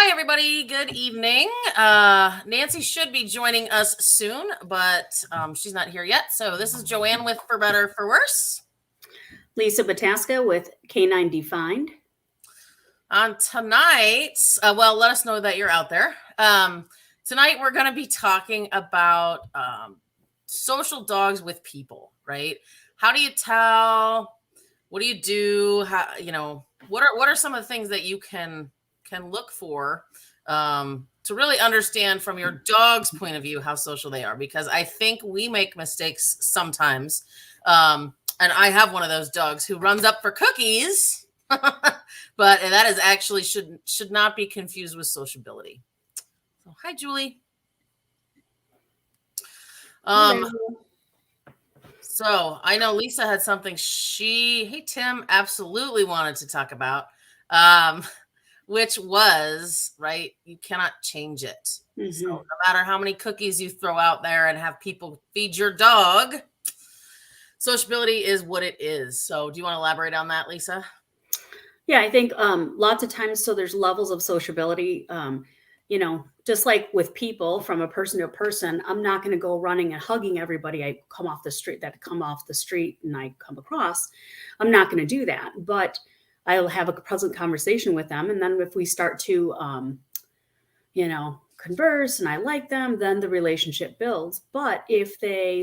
Hi, everybody. Good evening. Nancy should be joining us soon, but she's not here yet. So this is Joanne with For Better, For Worse. Lisa Bataska with Canine Defined. On tonight, let us know that you're out there. Tonight, we're going to be talking about social dogs with people, right? How do you tell? What do you do? How, what are some of the things that you can look for to really understand from your dog's point of view how social they are? Because I think we make mistakes sometimes. And I have one of those dogs who runs up for cookies, but that is actually should not be confused with sociability. So, hi, Julie. So I know Lisa had something Tim absolutely wanted to talk about, which was, right, you cannot change it. Mm-hmm. So no matter how many cookies you throw out there and have people feed your dog, sociability is what it is. So do you want to elaborate on that, Lisa? Yeah, I think lots of times, so there's levels of sociability. Just like with people, from a person to person, I'm not going to go running and hugging everybody I come off the street and I come across. I'm not going to do that, but I'll have a pleasant conversation with them. And then if we start to, converse and I like them, then the relationship builds. But if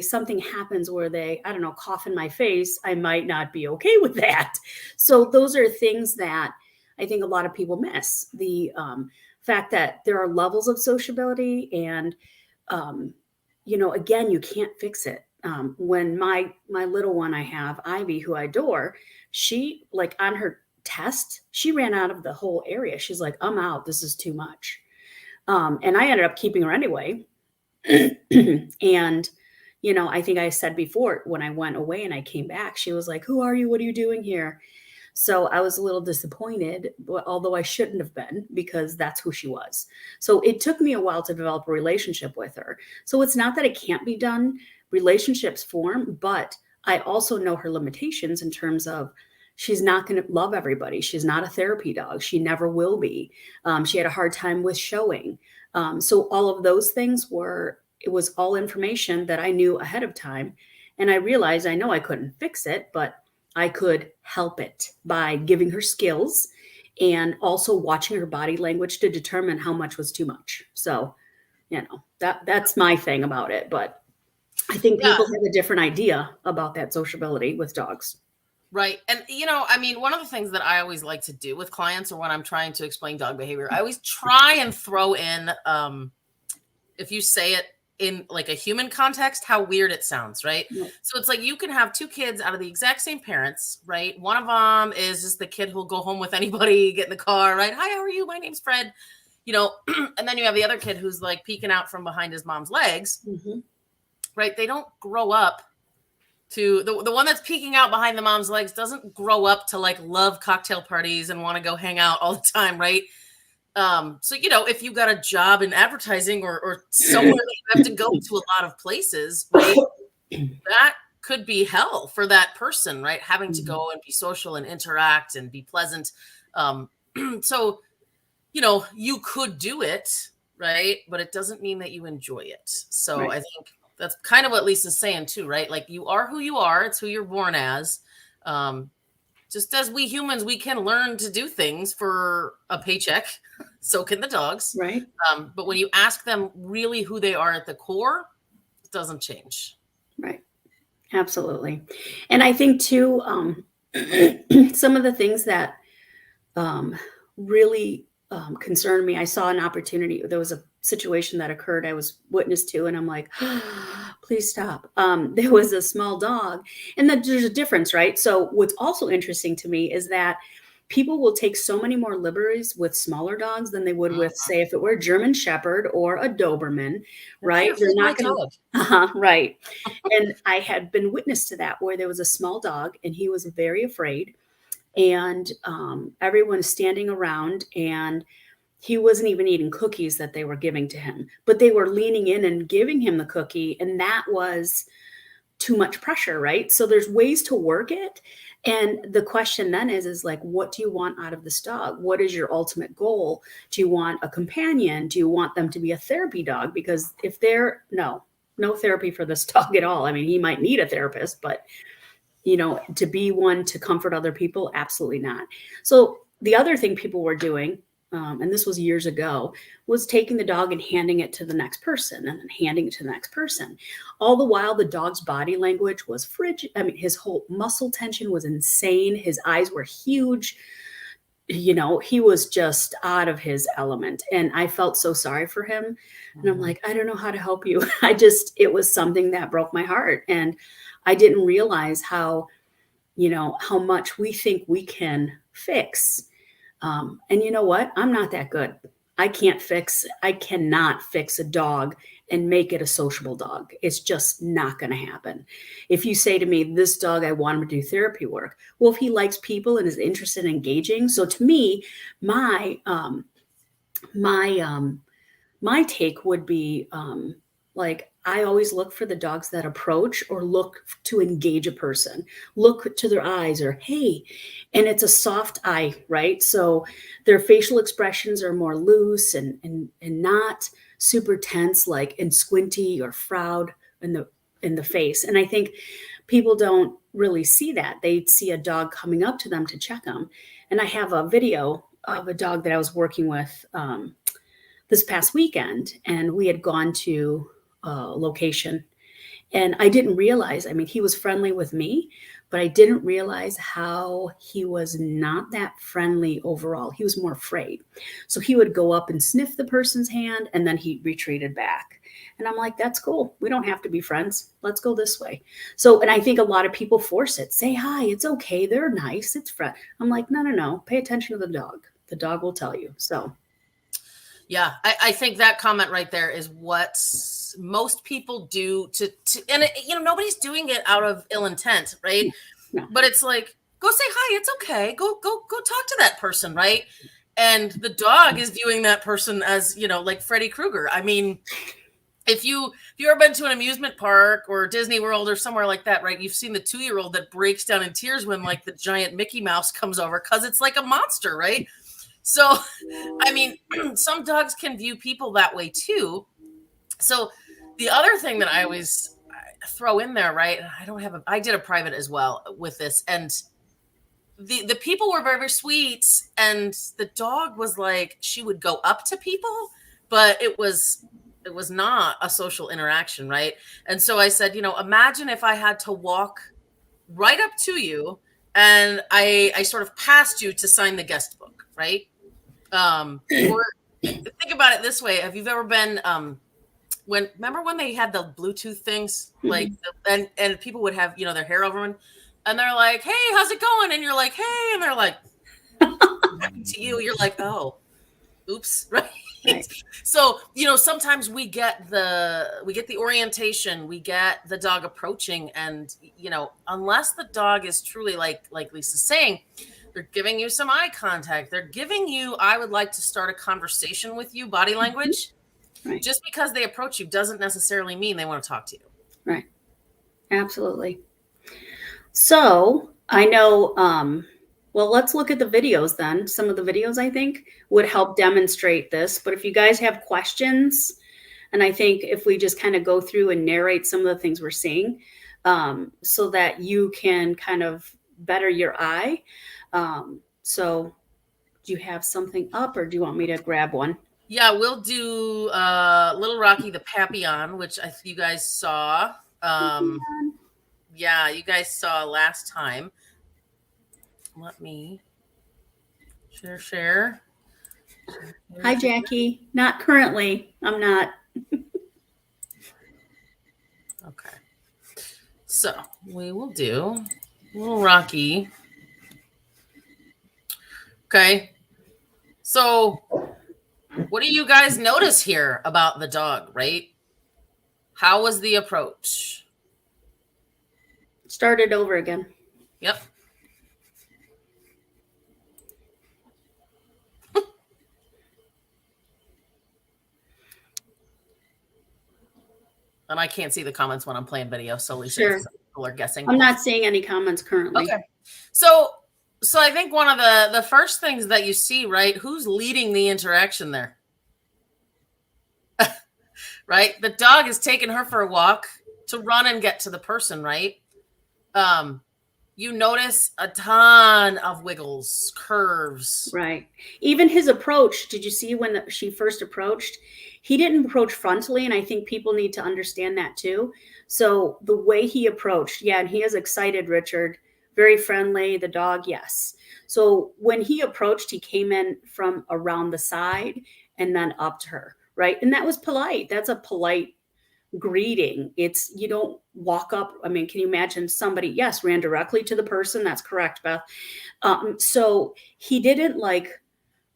something happens where they, I don't know, cough in my face, I might not be okay with that. So those are things that I think a lot of people miss. The fact that there are levels of sociability and, again, you can't fix it. When my little one I have, Ivy, who I adore, she, like, on her test, she ran out of the whole area. She's like, I'm out. This is too much. And I ended up keeping her anyway. And, I think I said before, when I went away and I came back, she was like, who are you? What are you doing here? So I was a little disappointed, although I shouldn't have been, because that's who she was. So it took me a while to develop a relationship with her. So it's not that it can't be done. Relationships form, but I also know her limitations in terms of she's not going to love everybody. She's not a therapy dog. She never will be. She had a hard time with showing. So all of those things it was all information that I knew ahead of time. And I realized I know I couldn't fix it, but I could help it by giving her skills and also watching her body language to determine how much was too much. So, that's my thing about it. But I think people have a different idea about that sociability with dogs. Right. And, one of the things that I always like to do with clients, or when I'm trying to explain dog behavior, I always try and throw in, if you say it in like a human context, how weird it sounds, right? Yeah. So it's like you can have two kids out of the exact same parents, right? One of them is just the kid who'll go home with anybody, get in the car, right? Hi, how are you? My name's Fred. And then you have the other kid who's like peeking out from behind his mom's legs, mm-hmm. Right? They don't grow up to the one that's peeking out behind the mom's legs doesn't grow up to like love cocktail parties and want to go hang out all the time, right? So, if you got a job in advertising or somewhere that you have to go to a lot of places, right, that could be hell for that person, right? Having to go and be social and interact and be pleasant. So, you could do it, right? But it doesn't mean that you enjoy it. So right. I think that's kind of what Lisa's saying too, right? Like you are who you are. It's who you're born as. Just as we humans, we can learn to do things for a paycheck. So can the dogs. Right. But when you ask them really who they are at the core, it doesn't change. Right. Absolutely. And I think too, some of the things that really concerned me, I saw an opportunity. There was a situation that occurred I was witness to, and I'm like, please stop. There was a small dog, and that there's a difference, right? So what's also interesting to me is that people will take so many more liberties with smaller dogs than they would with, say, if it were a German Shepherd or a Doberman, right? They're not going to, right. And I had been witness to that, where there was a small dog and he was very afraid, and everyone is standing around, and he wasn't even eating cookies that they were giving to him, but they were leaning in and giving him the cookie. And that was too much pressure, right? So there's ways to work it. And the question then is like, what do you want out of this dog? What is your ultimate goal? Do you want a companion? Do you want them to be a therapy dog? Because if they're no therapy for this dog at all. I mean, he might need a therapist, but to be one to comfort other people, absolutely not. So the other thing people were doing, and this was years ago, was taking the dog and handing it to the next person and then handing it to the next person. All the while, the dog's body language was frigid. I mean, his whole muscle tension was insane. His eyes were huge. He was just out of his element. And I felt so sorry for him. And I'm like, I don't know how to help you. It was something that broke my heart. And I didn't realize how much we think we can fix. And you know what? I'm not that good. I cannot fix a dog and make it a sociable dog. It's just not going to happen. If you say to me, this dog, I want him to do therapy work. Well, if he likes people and is interested in engaging. So to me, my take would be like, I always look for the dogs that approach or look to engage a person, look to their eyes or, hey, and it's a soft eye, right? So their facial expressions are more loose and not super tense, like and squinty or frowned in the face. And I think people don't really see that. They see a dog coming up to them to check them. And I have a video of a dog that I was working with this past weekend, and we had gone to location. And I didn't realize, I mean, he was friendly with me, but I didn't realize how he was not that friendly overall. He was more afraid. So he would go up and sniff the person's hand and then he retreated back. And I'm like, that's cool. We don't have to be friends. Let's go this way. So, and I think a lot of people force it. Say hi, it's okay. They're nice. It's friend. I'm like, no. Pay attention to the dog. The dog will tell you. So. Yeah, I think that comment right there is what most people do and nobody's doing it out of ill intent, right? No. But it's like, go say hi. It's okay. Go talk to that person, right? And the dog is viewing that person as, like Freddy Krueger. I mean, if you ever been to an amusement park or Disney World or somewhere like that, right? You've seen the 2-year-old that breaks down in tears when like the giant Mickey Mouse comes over because it's like a monster, right? So, I mean, some dogs can view people that way too. So the other thing that I always throw in there, right? I did a private as well with this, and the people were very, very sweet. And the dog was like, she would go up to people, but it was not a social interaction. Right. And so I said, imagine if I had to walk right up to you and I sort of passed you to sign the guest book. Right. Or think about it this way. Have you ever been, remember when they had the Bluetooth things, like, and people would have, their hair over them and they're like, hey, how's it going? And you're like, hey, and they're like, to you, you're like, oh, oops. Right. So, sometimes we get the orientation, we get the dog approaching, and, unless the dog is truly like Lisa's saying, they're giving you some eye contact. They're giving you, I would like to start a conversation with you, body language. Right. Just because they approach you doesn't necessarily mean they want to talk to you. Right. Absolutely. So I know, well, let's look at the videos then. Some of the videos I think would help demonstrate this. But if you guys have questions, and I think if we just kind of go through and narrate some of the things we're seeing, so that you can kind of better your eye. So do you have something up or do you want me to grab one? Yeah, we'll do Little Rocky the Papillon, which you guys saw. Yeah, you guys saw last time. Let me share. Hi, Jackie. Not currently. I'm not. Okay. So we will do Little Rocky. Okay. So what do you guys notice here about the dog, right? How was the approach? Start it over again. Yep. And I can't see the comments when I'm playing video, so Lisa, Sure. people are guessing. I'm not seeing any comments currently. Okay. So I think one of the first things that you see, right? Who's leading the interaction there? Right? The dog is taking her for a walk to run and get to the person, right? You notice a ton of wiggles, curves. Right. Even his approach, did you see when she first approached? He didn't approach frontally, and I think people need to understand that too. So the way he approached, yeah, and he is excited, Richard, very friendly, the dog, yes. So when he approached, he came in from around the side and then up to her, right? And that was polite. That's a polite greeting. It's, you don't walk up. I mean, can you imagine somebody, yes, ran directly to the person. That's correct, Beth. So he didn't like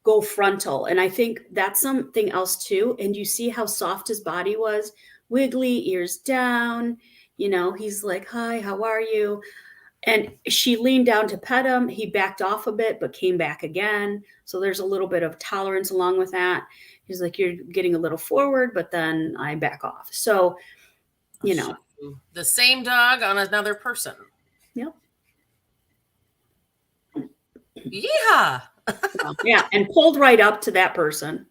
go frontal. And I think that's something else too. And you see how soft his body was, wiggly, ears down. You know, he's like, hi, how are you? And she leaned down to pet him. He backed off a bit, but came back again. So there's a little bit of tolerance along with that. He's like, you're getting a little forward, but then I back off. So, you know, the same dog on another person. Yep. Yeah. Yeah. And pulled right up to that person.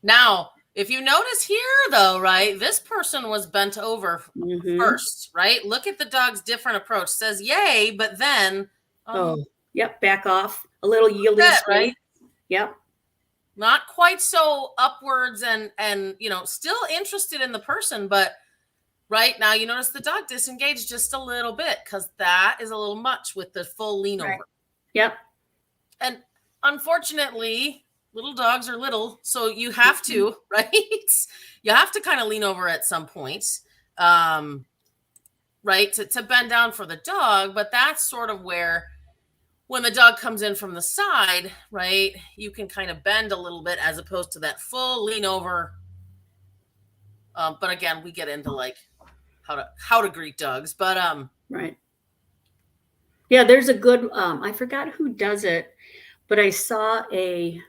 Now, if you notice here, though, right, this person was bent over first, right? Look at the dog's different approach. Says yay, but then yep, back off a little yielding, right? Yep, not quite so upwards, and you know, still interested in the person, but right now you notice the dog disengaged just a little bit because that is a little much with the full lean over. Yep, and unfortunately, little dogs are little, so you have to, right? You have to kind of lean over at some point, right, to bend down for the dog. But that's sort of where, when the dog comes in from the side, right, you can kind of bend a little bit as opposed to that full lean over. But again, we get into like how to greet dogs, but right. Yeah, there's a good, I forgot who does it, but I saw a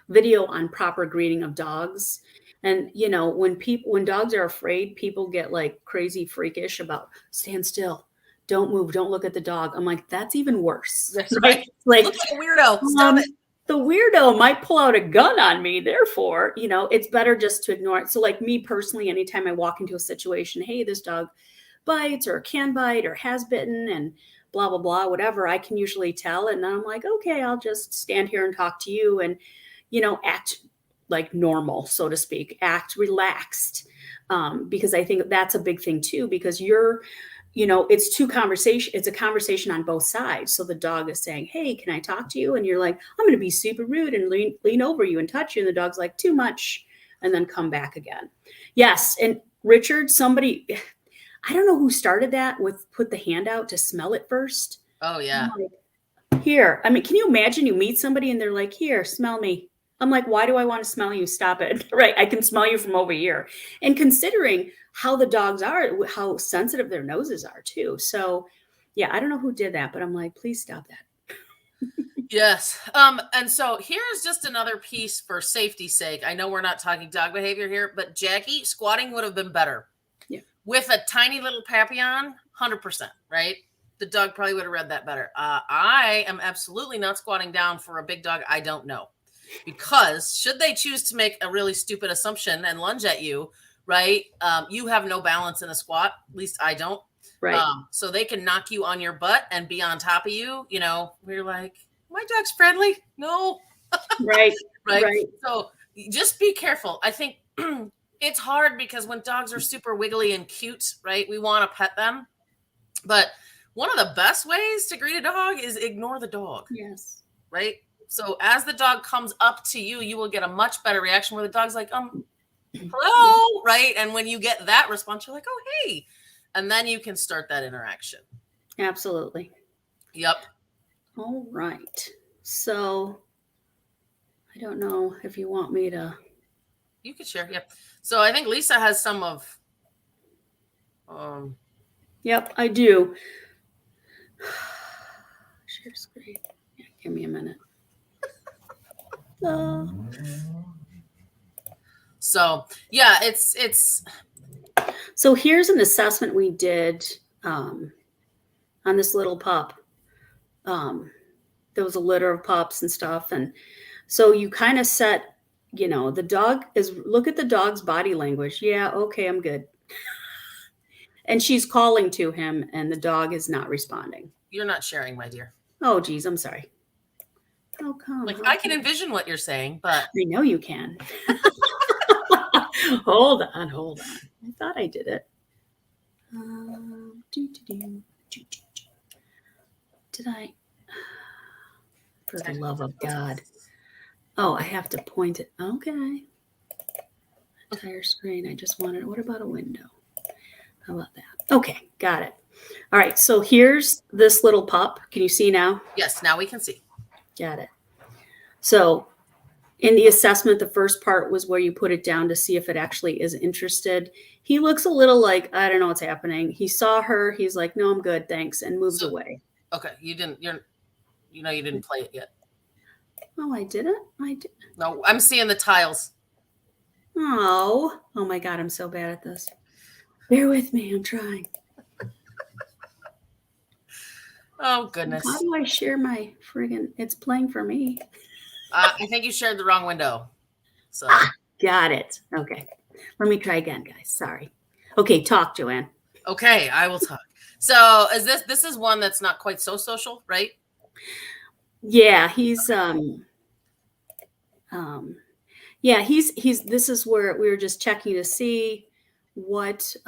video on proper greeting of dogs. And, you know, when dogs are afraid, people get like crazy freakish about stand still, don't move, don't look at the dog. I'm like, that's even worse. That's right. Like, look at the weirdo. Stop it. The weirdo might pull out a gun on me. Therefore, you know, it's better just to ignore it. So like me personally, anytime I walk into a situation, hey, this dog bites or can bite or has bitten and blah, blah, blah, whatever, I can usually tell. And then I'm like, okay, I'll just stand here and talk to you and, you know, act like normal, so to speak, act relaxed. Because I think that's a big thing too, because you know, it's a conversation on both sides. So the dog is saying, hey, can I talk to you? And you're like, I'm going to be super rude and lean over you and touch you. And the dog's like, too much. And then come back again. Yes. And Richard, somebody, I don't know who started that with put the hand out to smell it first. Oh yeah. Like, here. I mean, can you imagine you meet somebody and they're like, here, smell me. I'm like, why do I want to smell you? Stop it. Right. I can smell you from over here. And considering how the dogs are, how sensitive their noses are too. So yeah, I don't know who did that, but I'm like, please stop that. Yes. And so here's just another piece for safety's sake. I know we're not talking dog behavior here, but Jackie, squatting would have been better. Yeah. With a tiny little Papillon, 100%, right? The dog probably would have read that better. I am absolutely not squatting down for a big dog I don't know. Because should they choose to make a really stupid assumption and lunge at you, right? You have no balance in a squat. At least I don't. Right. So they can knock you on your butt and be on top of you. You know, we're like, my dog's friendly. No. Right. Right. So just be careful. I think it's hard because when dogs are super wiggly and cute, right? We want to pet them. But one of the best ways to greet a dog is ignore the dog. Yes. Right. So as the dog comes up to you, you will get a much better reaction where the dog's like, hello, right? And when you get that response, you're like, oh, hey. And then you can start that interaction. Absolutely. Yep. All right. So I don't know if you want me to. You could share. Yep. So I think Lisa has some of. Yep, I do. Share screen. Yeah, give me a minute. So yeah, it's So here's an assessment we did on this little pup. There was a litter of pups and stuff. And so you kind of set, the dog is, look at the dog's body language. Yeah, okay, I'm good. And she's calling to him and the dog is not responding. you're not sharing, my dear. Oh, geez, I'm sorry. How come? Like, How I can come? envision what you're saying, but I know you can. Hold on. I thought I did it. Did I? For the love of God. Oh, I have to point it. Okay. Entire screen. I just wanted, what about a window? How about that? Okay, got it. All right, so here's this little pup. Can you see now? yes, now we can see. Got it. So in the assessment, the first part was where you put it down to see if it actually is interested. He looks a little like, I don't know what's happening. He saw her. He's like, no, I'm good. Thanks. And moves away. Okay, you didn't play it yet. Oh, I didn't? I did. No, I'm seeing the tiles. Oh my God. I'm so bad at this. Bear with me. I'm trying. Oh, goodness. How do I share my friggin', it's playing for me. I think you shared the wrong window. So Got it. Okay. Let me try again, guys. Sorry. Okay, talk, Joanne. okay, I will talk. So is this is one that's not quite so social, right? Yeah, he's this is where we were just checking to see what he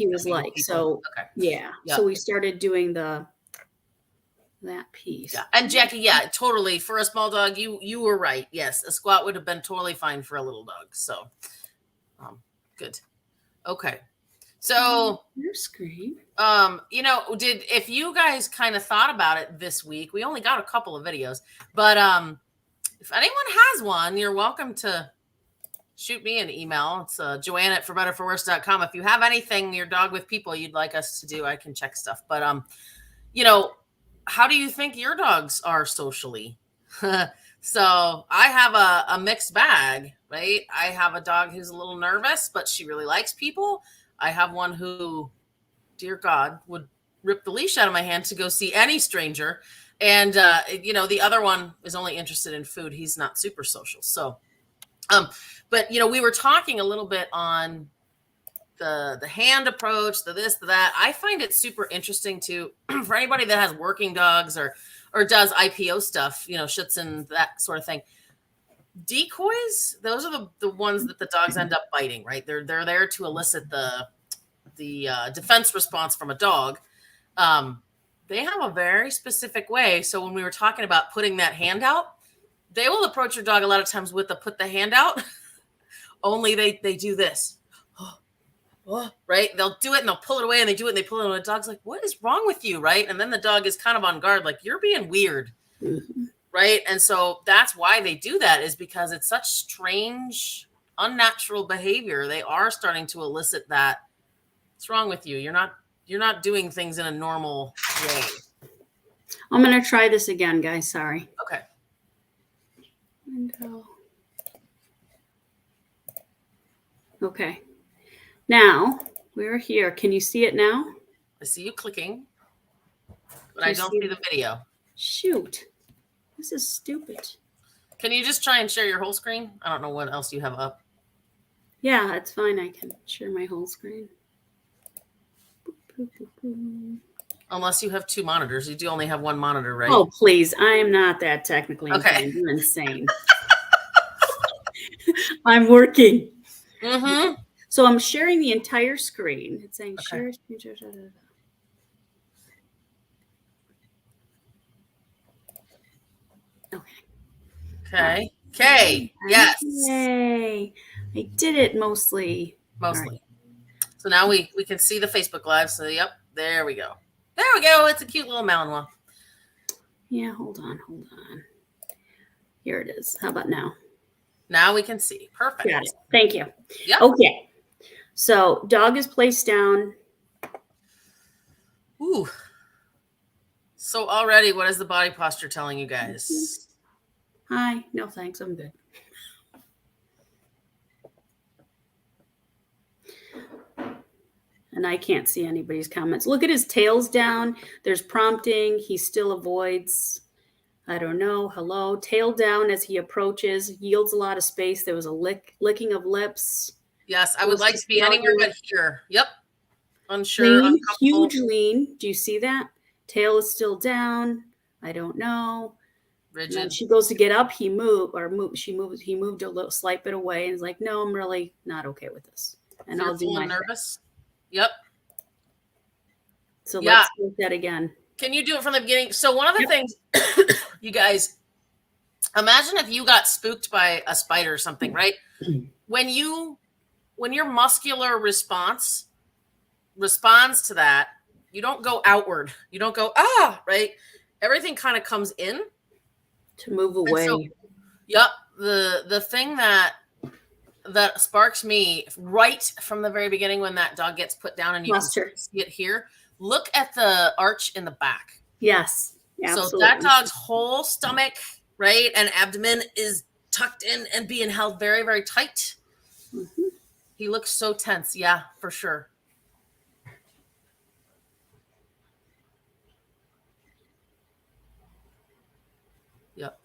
was like. People. So okay. yeah. So we started doing that piece. Yeah. And Jackie, yeah, totally. For a small dog, you were right. Yes, a squat would have been totally fine for a little dog. So good. Okay. So your screen. if you guys kind of thought about it this week, we only got a couple of videos, but if anyone has one, you're welcome to shoot me an email. It's Joanne@forbetterforworse.com. If you have anything, your dog with people you'd like us to do, I can check stuff. But how do you think your dogs are socially? So I have a mixed bag, right? I have a dog who's a little nervous, but she really likes people. I have one who, dear God, would rip the leash out of my hand to go see any stranger. And, the other one is only interested in food. He's not super social. So, but, we were talking a little bit on the hand approach, the this, the that. I find it super interesting to, for anybody that has working dogs or does IPO stuff, Schutzhund, that sort of thing. Decoys, those are the ones that the dogs end up biting, right? They're there to elicit the defense response from a dog. They have a very specific way. So when we were talking about putting that hand out, they will approach your dog a lot of times with the put the hand out. Only they do this. Right? They'll do it and they'll pull it away and they do it and they pull it away. The dog's like, what is wrong with you? Right? And then the dog is kind of on guard, like, you're being weird. Mm-hmm. Right? And so that's why they do that, is because it's such strange, unnatural behavior. They are starting to elicit that. What's wrong with you? You're not doing things in a normal way. I'm going to try this again, guys. Sorry. Okay. Window. Okay. Now we're here. Can you see it now? I see you clicking, but I don't see the video. Shoot. This is stupid. Can you just try and share your whole screen? I don't know what else you have up. Yeah, it's fine. I can share my whole screen. Unless you have two monitors. You do only have one monitor, right? Oh, please. I am not that technically okay. You're insane. I'm working. Mm-hmm. So I'm sharing the entire screen. It's saying share. Okay. Okay. Yes. Yay. I did it mostly. Right. So now we can see the Facebook Live. So, yep. There we go. There we go. It's a cute little Malinois. Yeah. Hold on. Here it is. How about now? Now we can see. Perfect. Got it. Thank you. Yep. Okay. So dog is placed down. Ooh. So already, what is the body posture telling you guys? Hi. No, thanks. I'm good. And I can't see anybody's comments. Look at his tail's down. There's prompting. He still avoids. I don't know. Hello. Tail down as he approaches. Yields a lot of space. There was a licking of lips. Yes, I would like to be anywhere but here. Yep. Unsure. Lean, Uncomfortable. huge lean. Do you see that? Tail is still down. I don't know. And then Rigid. she goes to get up. He moved, he moved a little slight bit away and is like, no, I'm really not okay with this. And I'll do Fearful my and nervous. Yep. So Yeah. let's do that again. Can you do it from the beginning? So one of the Yep. things, you guys, imagine if you got spooked by a spider or something, right? When your muscular responds to that, you don't go outward. You don't go, right? Everything kind of comes in. To move away. So, yep. The thing that sparks me right from the very beginning when that dog gets put down and you Posture. can see it here, look at the arch in the back. Yes. Absolutely. So that dog's whole stomach, right, and abdomen is tucked in and being held very, very tight. Mhm. He looks so tense. Yeah, for sure. Yep.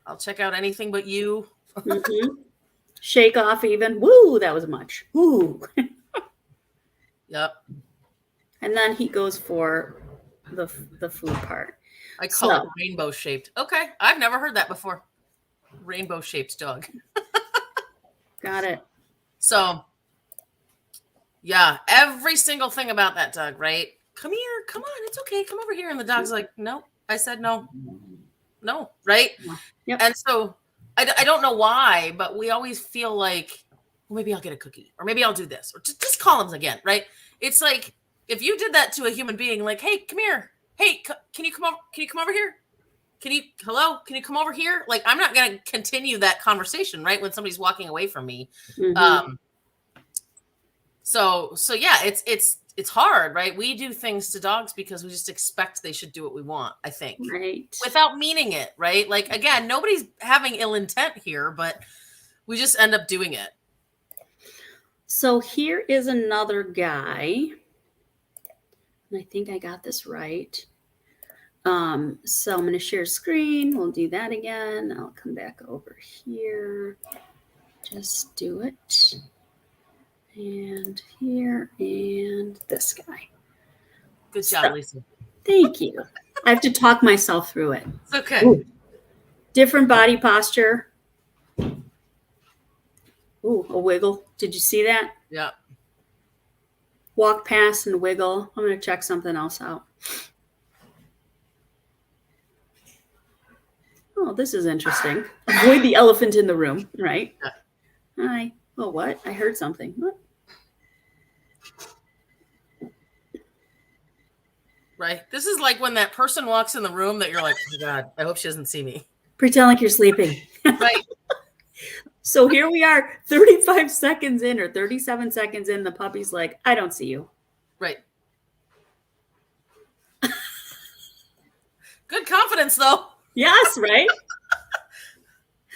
I'll check out anything but you. Mhm. Shake off even. Woo, that was much. Woo. Yep. And then he goes for the food part. I call it So- rainbow shaped. Okay. I've never heard that before. Rainbow shaped dog. Got it. So, yeah, every single thing about that dog, right? Come here, come on, it's okay, come over here. And the dog's like, no, I said no, right? Yep. And so I don't know why, but we always feel like, well, maybe I'll get a cookie, or maybe I'll do this, or just call him again, right? It's like if you did that to a human being, like, hey, come here, hey, can you come over? Can you come over here? Can you come over here? Like, I'm not going to continue that conversation, right? When somebody's walking away from me. Mhm. So yeah, it's hard, right? We do things to dogs because we just expect they should do what we want, I think, Right. without meaning it, right? Like, again, nobody's having ill intent here, but we just end up doing it. So here is another guy. And I think I got this right. So I'm going to share screen. We'll do that again. I'll come back over here. Just do it. And here and this guy. Good job, So- Lisa. Thank you. I have to talk myself through it. It's okay. Ooh. Different body posture. Ooh, a wiggle. Did you see that? Yeah. Walk past and wiggle. I'm going to check something else out. Oh, this is interesting. Avoid the elephant in the room, right? Yeah. Hi. Oh, what? I heard something. What? Right. This is like when that person walks in the room that you're like, oh God, I hope she doesn't see me. Pretend like you're sleeping. Right. So here we are, 35 seconds in or 37 seconds in. The puppy's like, I don't see you. Right. Good confidence, though. Yes, right?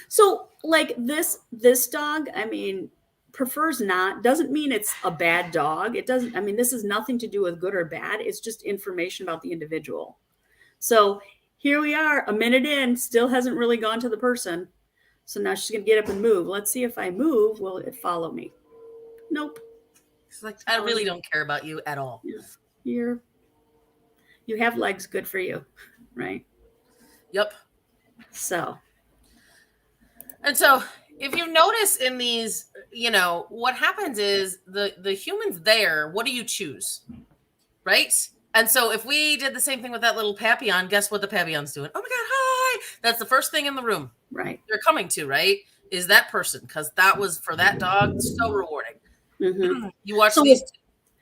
So like this dog, I mean, prefers not, doesn't mean it's a bad dog. It doesn't, I mean, this has nothing to do with good or bad. It's just information about the individual. So here we are, a minute in, still hasn't really gone to the person. So now she's gonna get up and move. Let's see if I move, will it follow me? Nope. It's like, I really don't care about you at all. You have legs, good for you, right? Yep. So And so if you notice in these, what happens is the humans there, what do you choose? Right? And so if we did the same thing with that little Papillon, guess what the Papillon's doing? Oh my God, hi. That's the first thing in the room right. they're coming to, right? Is that person. Because that was, for that dog, so rewarding. Mhm. You watch So these two.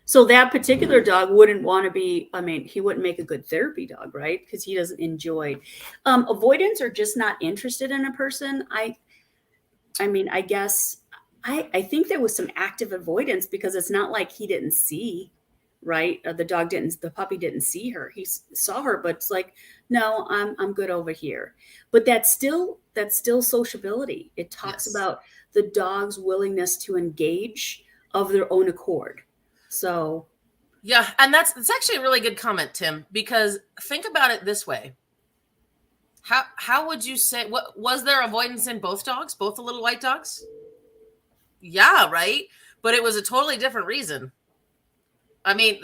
So that particular dog wouldn't want to be, I mean, he wouldn't make a good therapy dog, right? Because he doesn't enjoy avoidance or just not interested in a person. I mean, I guess I think there was some active avoidance because it's not like he didn't see, right? The puppy didn't see her. He saw her, but it's like, no, I'm good over here. But that's still sociability. It talks Yes. about the dog's willingness to engage of their own accord. So Yeah, and that's actually a really good comment, Tim, because think about it this way. How would you say, what was there avoidance in both dogs, both the little white dogs? Yeah, right. But it was a totally different reason. I mean,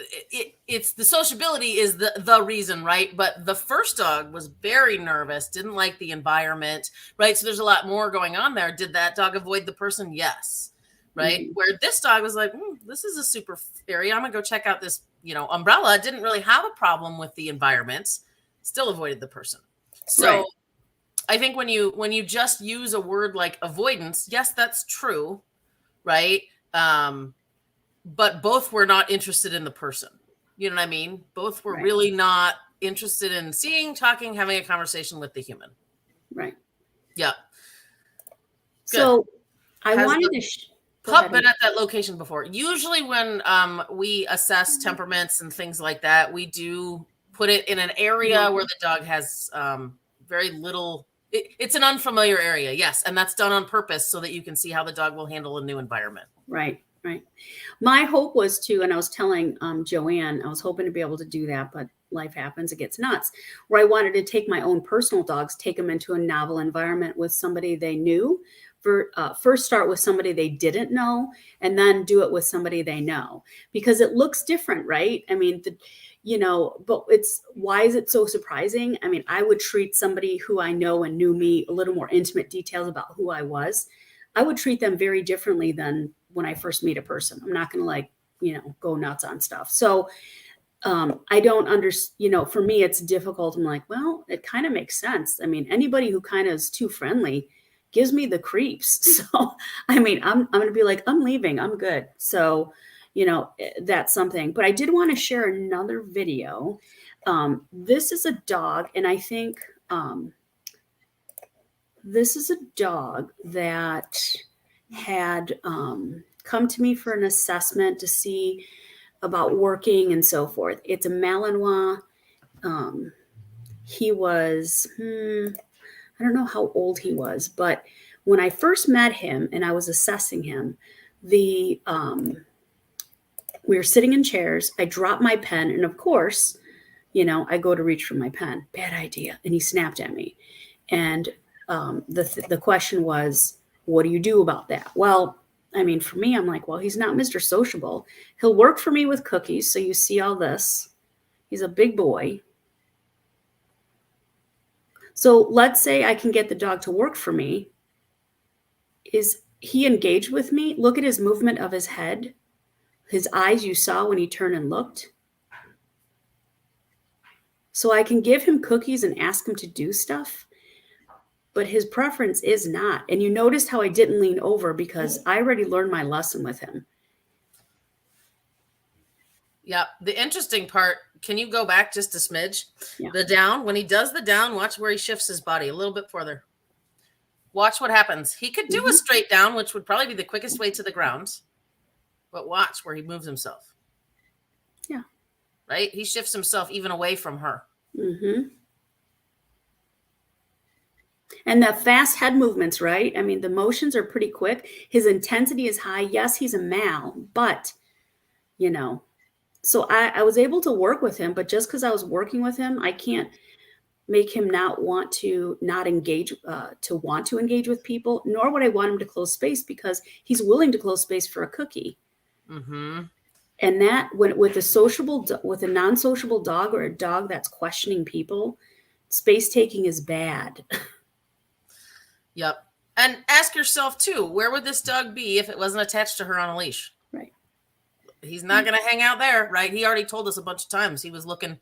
it's the sociability is the reason, right? But the first dog was very nervous, didn't like the environment, right? So there's a lot more going on there. Did that dog avoid the person? Yes, right. mhm, Where this dog was like, this is a super area. I'm gonna go check out this, umbrella. Didn't really have a problem with the environment, still avoided the person. So right, I think when you just use a word like avoidance, yes, that's true, right? But both were not interested in the person. You know what I mean? Both were right, really not interested in seeing, talking, having a conversation with the human. right. Yeah, good. So I Has wanted the to go pup ahead. been at that location before? Usually, when we assess temperaments and things like that, we do put it in an area where the dog has very little. It's an unfamiliar area, yes, and that's done on purpose so that you can see how the dog will handle a new environment. Right, right. My hope was to, and I was telling Joanne, I was hoping to be able to do that, but life happens, it gets nuts. Where I wanted to take my own personal dogs, take them into a novel environment with somebody they knew. First start with somebody they didn't know, and then do it with somebody they know, because it looks different, right? I mean, but it's why is it so surprising? I mean, I would treat somebody who I know and knew me a little more intimate details about who I was. I would treat them very differently than when I first meet a person. I'm not going to go nuts on stuff. So I don't understand, for me, it's difficult. I'm like, well, it kind of makes sense. I mean, anybody who kind of is too friendly gives me the creeps. So, I mean, I'm going to be like, I'm leaving. I'm good. So, that's something. But I did want to share another video. This is a dog, and I think this is a dog that had come to me for an assessment to see about working and so forth. It's a Malinois. He was, I don't know how old he was, but when I first met him and I was assessing him, we were sitting in chairs. I dropped my pen, and of course, I go to reach for my pen. Bad idea. And he snapped at me. And the question was, what do you do about that? Well, I mean, for me, I'm like, well, he's not Mr. Sociable. He'll work for me with cookies. So you see all this. He's a big boy. So let's say I can get the dog to work for me. Is he engaged with me? Look at his movement of his head. His eyes you saw when he turned and looked. So I can give him cookies and ask him to do stuff. But his preference is not. And you noticed how I didn't lean over because I already learned my lesson with him. Yeah. The interesting part, can you go back just a smidge? Yeah. The down, when he does the down, watch where he shifts his body a little bit further. Watch what happens. He could do a straight down, which would probably be the quickest way to the ground. But watch where he moves himself. Yeah. Right? He shifts himself even away from her. Mm-hmm. And the fast head movements, right? I mean, the motions are pretty quick. His intensity is high. Yes, he's a Mal, but, so I was able to work with him, but just because I was working with him, I can't make him not engage, to want to engage with people, nor would I want him to close space because he's willing to close space for a cookie. Mm-hmm. And that with a non-sociable dog or a dog that's questioning people, space taking is bad. Yep. And ask yourself too, where would this dog be if it wasn't attached to her on a leash? Right. He's not going to hang out there, right? He already told us a bunch of times he was looking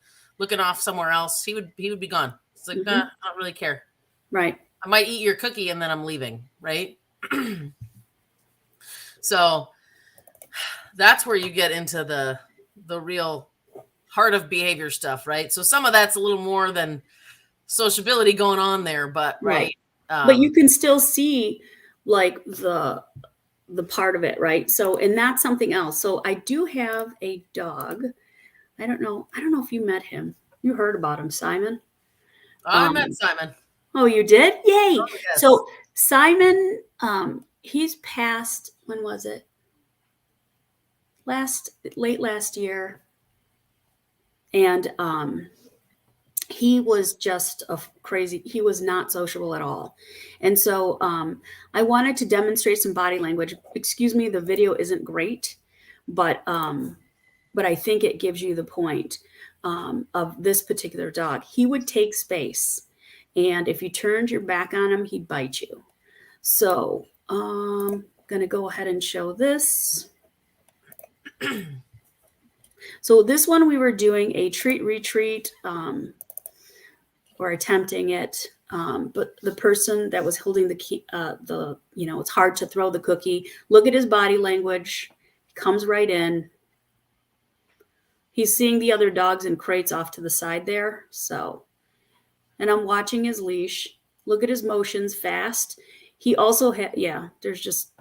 off somewhere else. He would be gone. It's like, nah, I don't really care. Right. I might eat your cookie and then I'm leaving, right? So that's where you get into the real heart of behavior stuff, right? So some of that's a little more than sociability going on there, but right. But you can still see like the part of it, right? So, and that's something else. So I do have a dog. I don't know if you met him. You heard about him, Simon. I met Simon. Oh, you did? Yay. Oh, yes. So Simon, he's passed, when was it? late last year, and he was just crazy. He was not sociable at all. And so I wanted to demonstrate some body language. Excuse me, the video isn't great, but I think it gives you the point of this particular dog. He would take space, and if you turned your back on him, he'd bite you. So I'm going to go ahead and show this. So this one we were doing a treat retreat, or attempting it, but the person that was holding the key, it's hard to throw the cookie. Look at his body language. He comes right in. He's seeing the other dogs in crates off to the side there. So, and I'm watching his leash. Look at his motions, fast. He also had, there's just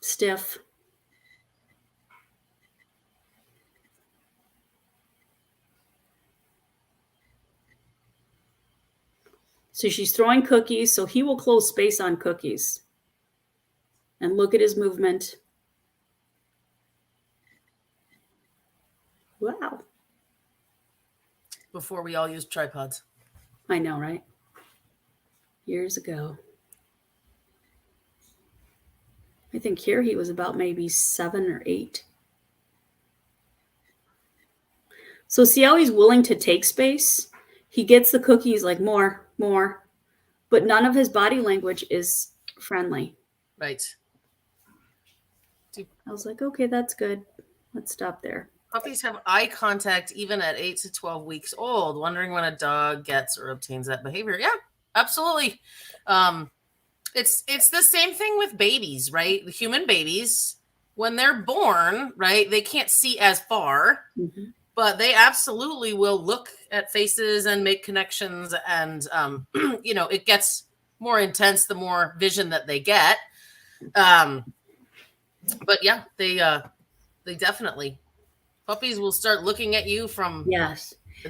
stiff. So she's throwing cookies, so he will close space on cookies. And look at his movement. Wow. Before we all used tripods. I know, right? Years ago. I think here he was about maybe 7 or 8. So see how he's willing to take space? He gets the cookies like more, but none of his body language is friendly. Right. I was like, okay, that's good. Let's stop there. Puppies have eye contact even at 8 to 12 weeks old, wondering when a dog gets or obtains that behavior. Yeah, absolutely. It's the same thing with babies, right? The human babies, when they're born, right, they can't see as far, but they absolutely will look at faces and make connections. And, it gets more intense the more vision that they get. But yeah, they definitely, puppies will start looking at you from a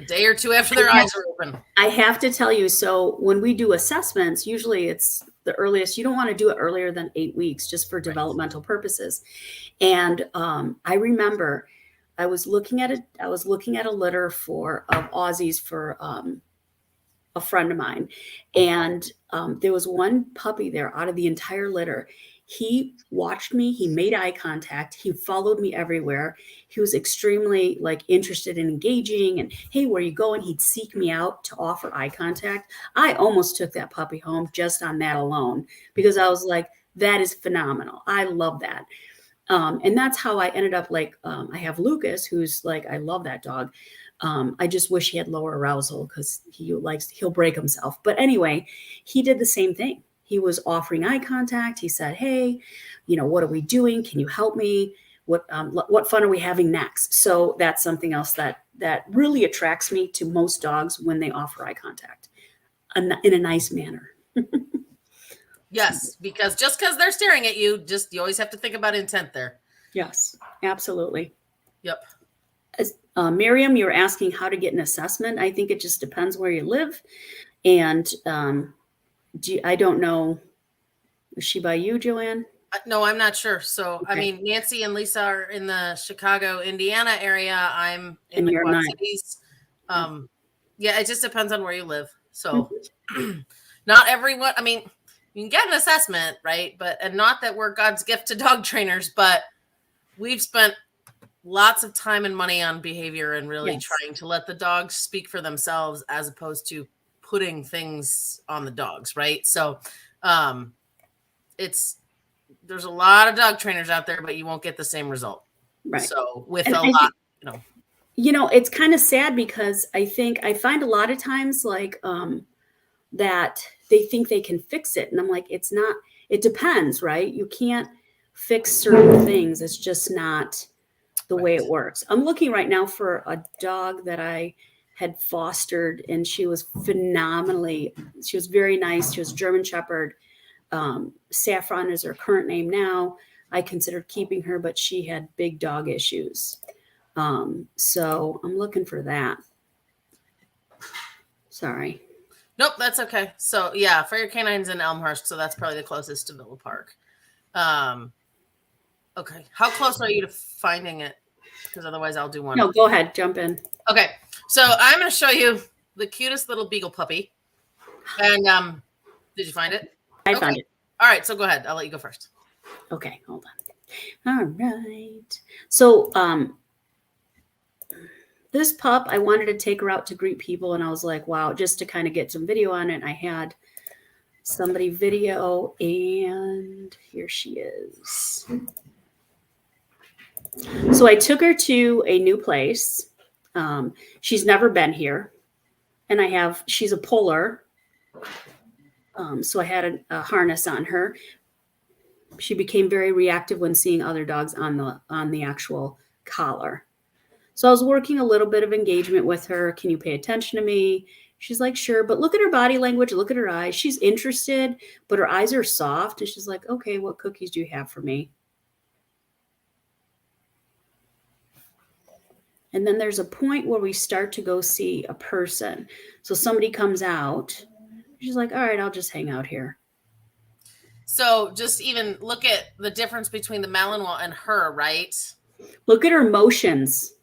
day or two after their eyes are open. I have to tell you, so when we do assessments, usually it's the earliest. You don't want to do it earlier than 8 weeks just for developmental purposes. And I remember I was looking at a litter of Aussies for a friend of mine. And there was one puppy there out of the entire litter. He watched me. He made eye contact. He followed me everywhere. He was extremely interested in engaging, and hey, where you going? He'd seek me out to offer eye contact. I almost took that puppy home just on that alone, because I was like, that is phenomenal. I love that. And that's how I ended up I have Lucas, who's I love that dog. I just wish he had lower arousal because he'll break himself. But anyway, he did the same thing. He was offering eye contact. He said, hey, what are we doing? Can you help me? What fun are we having next? So that's something else that really attracts me to most dogs when they offer eye contact in a nice manner. Yes, because just because they're staring at you, you always have to think about intent there. Yes, absolutely. Yep. Miriam, you were asking how to get an assessment. I think it just depends where you live. And I don't know. Is she by you, Joanne? No, I'm not sure. So, okay. I mean, Nancy and Lisa are in the Chicago, Indiana area. I'm in the Quad Cities. Yeah, it just depends on where you live. So, not everyone. I mean, you can get an assessment, right? And not that we're God's gift to dog trainers, but we've spent lots of time and money on behavior and really trying to let the dogs speak for themselves as opposed to putting things on the dogs, right? So there's a lot of dog trainers out there, but you won't get the same result. Right. So with it's kind of sad because I find a lot of times that they think they can fix it. And I'm like, it's not, it depends, right? You can't fix certain things. It's just not the way it works. I'm looking right now for a dog that I had fostered, and she was she was very nice. She was German Shepherd. Saffron is her current name now. I considered keeping her, but she had big dog issues. So I'm looking for that. Sorry. Nope, that's okay. So yeah, Fair Canine's in Elmhurst, so that's probably the closest to Villa Park. Okay. How close are you to finding it? Because otherwise I'll do one. No, go ahead, jump in. Okay. So I'm going to show you the cutest little beagle puppy. And did you find it? I found it. All right. So go ahead. I'll let you go first. Okay, hold on. All right. So this pup, I wanted to take her out to greet people, and I was like, wow, just to kind of get some video on it. I had somebody video, and here she is. So I took her to a new place. She's never been here, and she's a puller. So I had a harness on her. She became very reactive when seeing other dogs on the actual collar. So I was working a little bit of engagement with her. Can you pay attention to me? She's like, sure, but look at her body language, look at her eyes. She's interested, but her eyes are soft. And she's like, okay, what cookies do you have for me? And then there's a point where we start to go see a person. So somebody comes out. She's like, all right, I'll just hang out here. So just even look at the difference between the Malinois and her, right? Look at her emotions.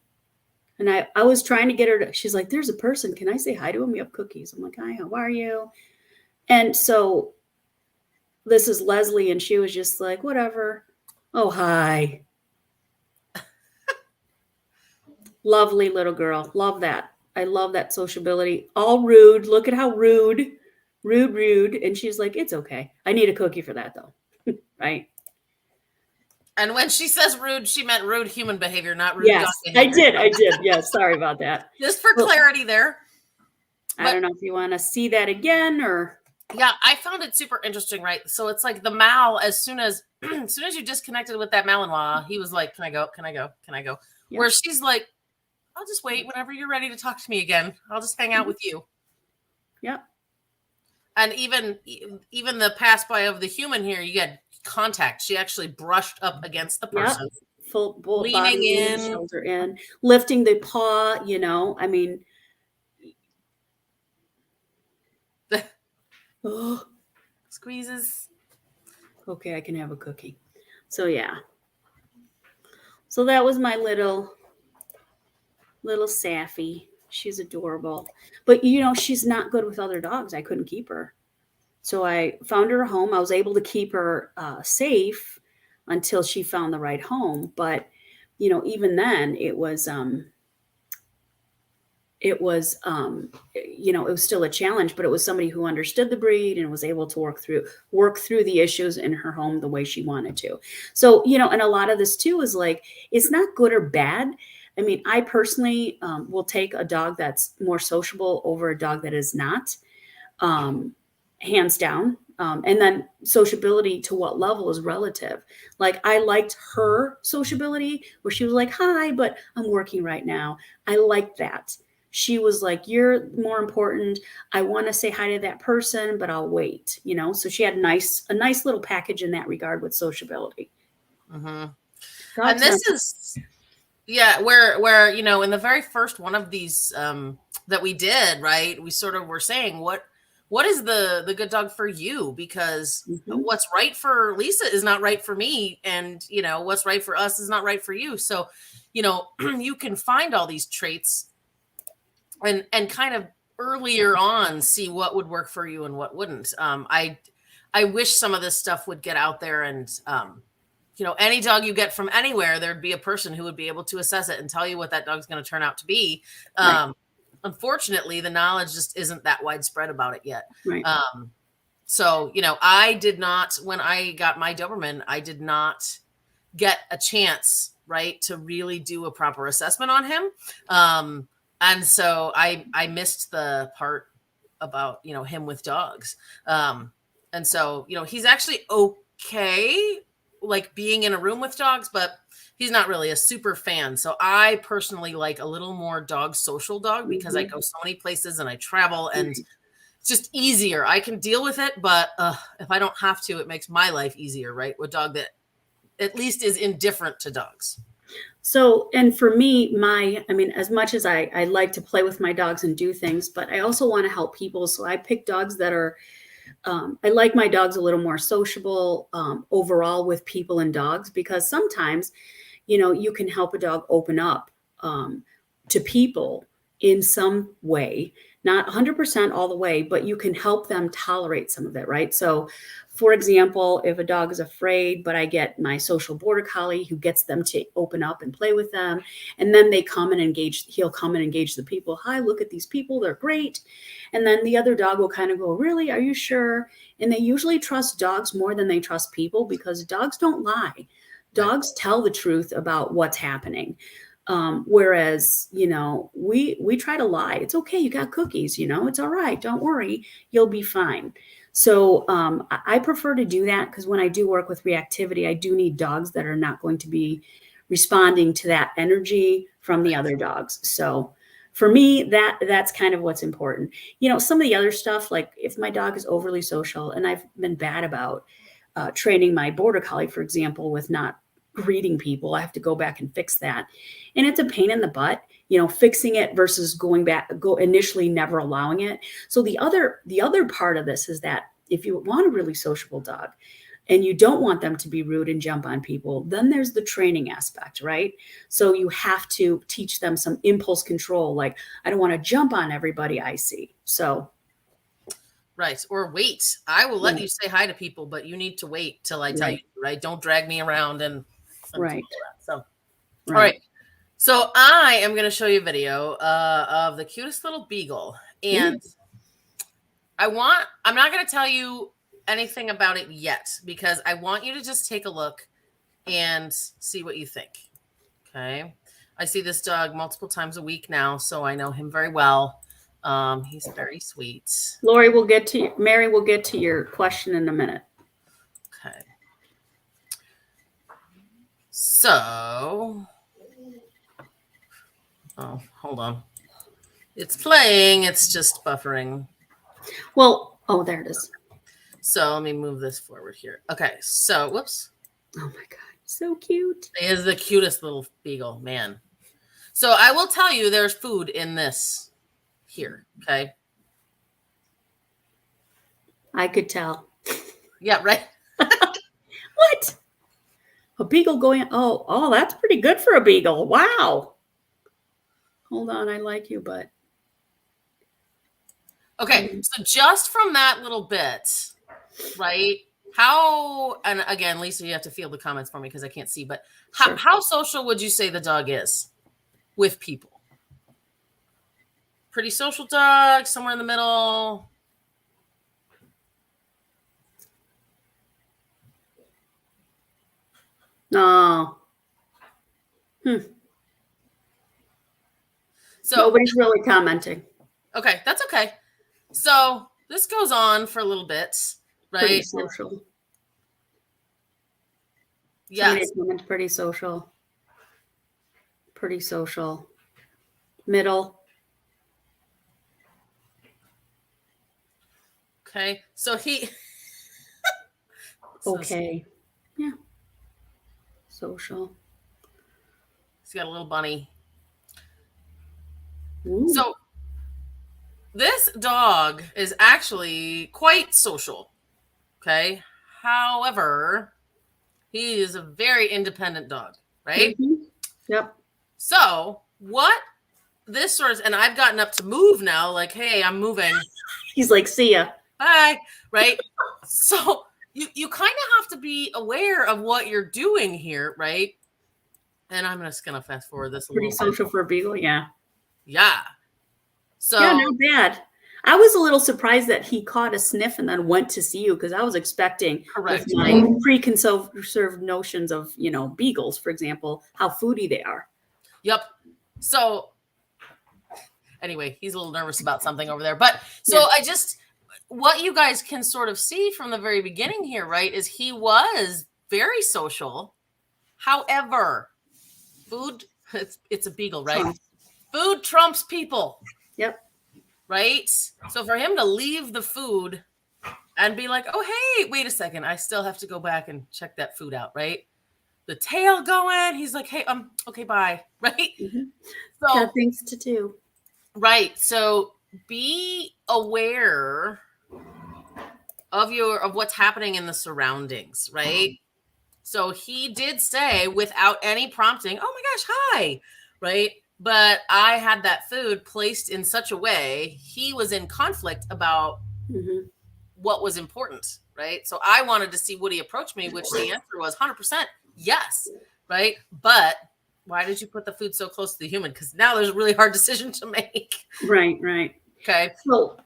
And I was trying to get her to, she's like, there's a person. Can I say hi to him? You have cookies. I'm like, hi, how are you? And so this is Leslie, and she was just like, whatever. Oh, hi. Lovely little girl. Love that. I love that sociability. All rude. Look at how rude. Rude. And she's like, it's okay. I need a cookie for that, though. Right? And when she says rude, she meant rude human behavior, not rude yes, dog behavior. I did. Yes, sorry about that. Just for clarity there. I don't know if you want to see that again or... Yeah, I found it super interesting, right? So it's like the Mal, as soon as you disconnected with that Malinois, he was like, can I go? Yep. Where she's like, I'll just wait whenever you're ready to talk to me again. I'll just hang out with you. Yep. And even the pass by of the human here, you get contact. She actually brushed up against the person. Yep. Full leaning body in, shoulder in, lifting the paw, I mean. Oh. Squeezes. Okay, I can have a cookie. So yeah. So that was my little Saffy. She's adorable. But she's not good with other dogs. I couldn't keep her. So I found her a home. I was able to keep her safe until she found the right home. But even then it was still a challenge, but it was somebody who understood the breed and was able to work through the issues in her home the way she wanted to. So, and a lot of this too is like, it's not good or bad. I mean, I personally will take a dog that's more sociable over a dog that is not, hands down. And then sociability to what level is relative. Like I liked her sociability where she was like, hi, but I'm working right now. I liked that. She was like, you're more important. I want to say hi to that person, but I'll wait, So she had a nice little package in that regard with sociability. Mm-hmm. And this is, where, in the very first one of these that we did, right, we sort of were saying, what is the good dog for you? Because what's right for Lisa is not right for me. And, what's right for us is not right for you. So, you can find all these traits and kind of earlier on see what would work for you and what wouldn't. I wish some of this stuff would get out there, and any dog you get from anywhere, there'd be a person who would be able to assess it and tell you what that dog's going to turn out to be. Right. Unfortunately, the knowledge just isn't that widespread about it yet. Right. So, I did not, when I got my Doberman, I did not get a chance, right, to really do a proper assessment on him. And so I missed the part about, him with dogs. And so, he's actually okay, like being in a room with dogs, but he's not really a super fan. So I personally like a little more social dog because I go so many places and I travel and it's just easier. I can deal with it, but if I don't have to, it makes my life easier, right? With a dog that at least is indifferent to dogs. So, and for me, as much as I like to play with my dogs and do things, but I also want to help people. So I pick dogs that are I like my dogs a little more sociable overall with people and dogs, because sometimes, you can help a dog open up to people in some way, not 100% all the way, but you can help them tolerate some of it, right? So, for example, if a dog is afraid, but I get my social border collie who gets them to open up and play with them, and then they come and engage, he'll come and engage the people. Hi, look at these people, they're great. And then the other dog will kind of go, really? Are you sure? And they usually trust dogs more than they trust people, because dogs don't lie. Dogs tell the truth about what's happening. Whereas, we try to lie. It's okay. You got cookies, it's all right. Don't worry. You'll be fine. So I prefer to do that, because when I do work with reactivity, I do need dogs that are not going to be responding to that energy from the other dogs. So for me, that's kind of what's important. Some of the other stuff, like if my dog is overly social, and I've been bad about training my border collie, for example, with not greeting people, I have to go back and fix that. And it's a pain in the butt, fixing it versus go initially never allowing it. So the other part of this is that if you want a really sociable dog and you don't want them to be rude and jump on people, then there's the training aspect, right? So you have to teach them some impulse control. Like, I don't want to jump on everybody I see. So. Right. Or wait. I will let you say hi to people, but you need to wait till I tell you, right? Don't drag me around and right. So, all right. So I am going to show you a video of the cutest little beagle. And I'm not going to tell you anything about it yet, because I want you to just take a look and see what you think. Okay. I see this dog multiple times a week now, so I know him very well. He's very sweet. Mary will get to your question in a minute. Okay. So, oh, hold on. It's playing. It's just buffering. Well, there it is. So let me move this forward here. Okay. So, whoops. Oh my God. So cute. He is the cutest little beagle, man. So I will tell you, there's food in this here. Okay. I could tell. Yeah, right. What? A beagle going, oh, that's pretty good for a beagle. Wow. Hold on, I like you, but. Okay, so just from that little bit, right? And again, Lisa, you have to feel the comments for me because I can't see, but how social would you say the dog is with people? Pretty social dog, somewhere in the middle. No. So nobody's really commenting. Okay, that's okay. So this goes on for a little bit, right? Pretty social. Yes. Pretty social. Pretty social. Middle. Okay, so he. Okay. Yeah. Social. He's got a little bunny. Ooh. So this dog is actually quite social. Okay. However, he is a very independent dog, right? Mm-hmm. Yep. So what this sort of, and I've gotten up to move now, like, hey, I'm moving. He's like, see ya. Bye. Right. So you kind of have to be aware of what you're doing here, right? And I'm just gonna fast forward this a little. Pretty social for a beagle, yeah. Yeah. So yeah, not bad. I was a little surprised that he caught a sniff and then went to see you, because I was expecting, with my preconceived notions of, beagles, for example, how foodie they are. Yep. So anyway, he's a little nervous about something over there. But so what you guys can sort of see from the very beginning here, right, is he was very social. However, food, it's a beagle, right? Food trumps people. Yep. Right? So for him to leave the food and be like, oh, hey, wait a second, I still have to go back and check that food out, right? The tail going, he's like, hey, okay, bye, right? Mm-hmm. So got things to do. Right. So be aware of what's happening in the surroundings, right? So he did say without any prompting, "Oh my gosh, hi," right? But I had that food placed in such a way he was in conflict about Mm-hmm. what was important, right? So I wanted to see would he approach me, which the answer was 100% yes, right? But why did you put the food so close to the human? Because now there's a really hard decision to make. Right, right. Okay. So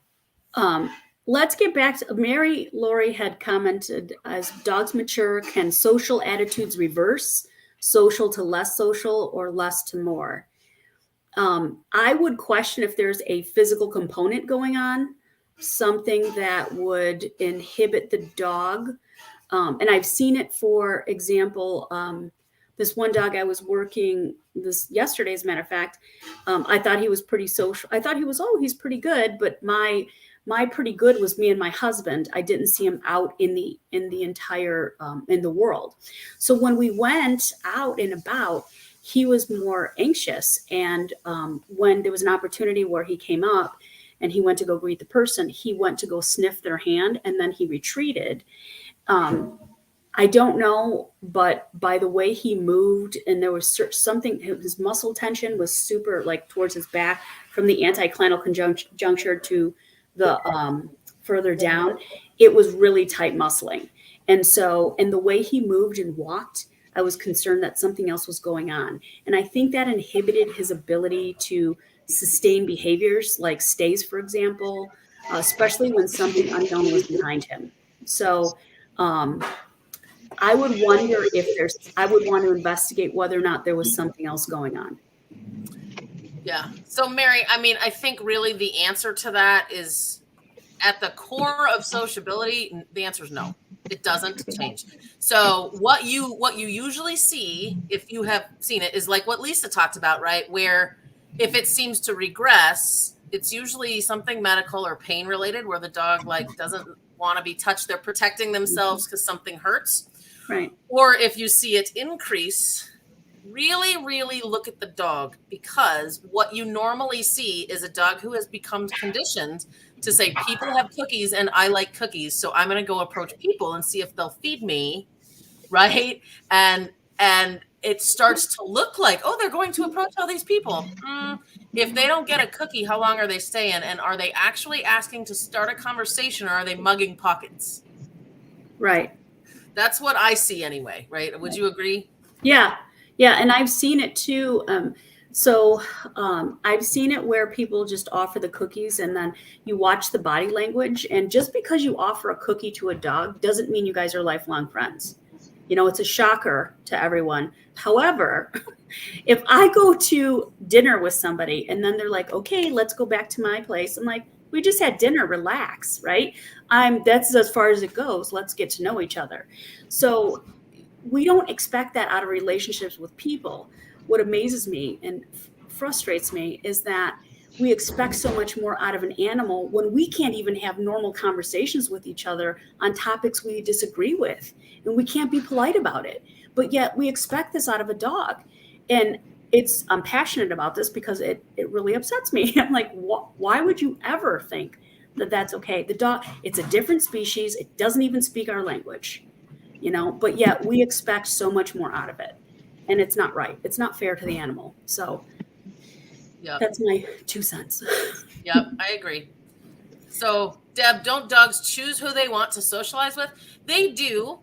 um, let's get back to Mary Lori had commented, as dogs mature, can social attitudes reverse, social to less social or less to more? I would question if there's a physical component going on, something that would inhibit the dog. And I've seen it, for example, this one dog I was working this yesterday, as a matter of fact, I thought he was pretty social. I thought he was, oh, he's pretty good. But my pretty good was me and my husband. I didn't see him out in the entire in the world. So when we went out and about, he was more anxious. And when there was an opportunity where he came up and he went to go greet the person, he went to go sniff their hand and then he retreated. I don't know, but by the way he moved, and there was something, his muscle tension was super, like towards his back from the anticlinal conjuncture to the further down, it was really tight muscling. And so, and the way he moved and walked, I was concerned that something else was going on. And I think that inhibited his ability to sustain behaviors like stays, for example, especially when something unknown was behind him. So, I would wonder if I would want to investigate whether or not there was something else going on. Yeah. So, Mary, I mean, I think really the answer to that is at the core of sociability, the answer is no. It doesn't change. So what you usually see, if you have seen it, is like what Lisa talked about, right? Where if it seems to regress, it's usually something medical or pain related, where the dog like doesn't want to be touched. They're protecting themselves because something hurts. Right. Or if you see it increase, really, really look at the dog, because what you normally see is a dog who has become conditioned to say, people have cookies and I like cookies, so I'm going to go approach people and see if they'll feed me, right? And it starts to look like, oh, they're going to approach all these people. If they don't get a cookie, how long are they staying? And are they actually asking to start a conversation, or are they mugging pockets? Right. That's what I see anyway, right? Would you agree? Yeah. Yeah. And I've seen it too. I've seen it where people just offer the cookies and then you watch the body language. And just because you offer a cookie to a dog doesn't mean you guys are lifelong friends. You know, it's a shocker to everyone. However, if I go to dinner with somebody and then they're like, okay, let's go back to my place. I'm like, we just had dinner, relax, right? That's as far as it goes. Let's get to know each other. So we don't expect that out of relationships with people. What amazes me and frustrates me is that we expect so much more out of an animal when we can't even have normal conversations with each other on topics we disagree with, and we can't be polite about it. But yet we expect this out of a dog. And I'm passionate about this because it really upsets me. I'm like, why would you ever think that that's okay? The dog, it's a different species. It doesn't even speak our language, you know, but yet we expect so much more out of it. And it's not right. It's not fair to the animal. So that's my 2 cents. Yep, I agree. So, Deb, don't dogs choose who they want to socialize with? They do.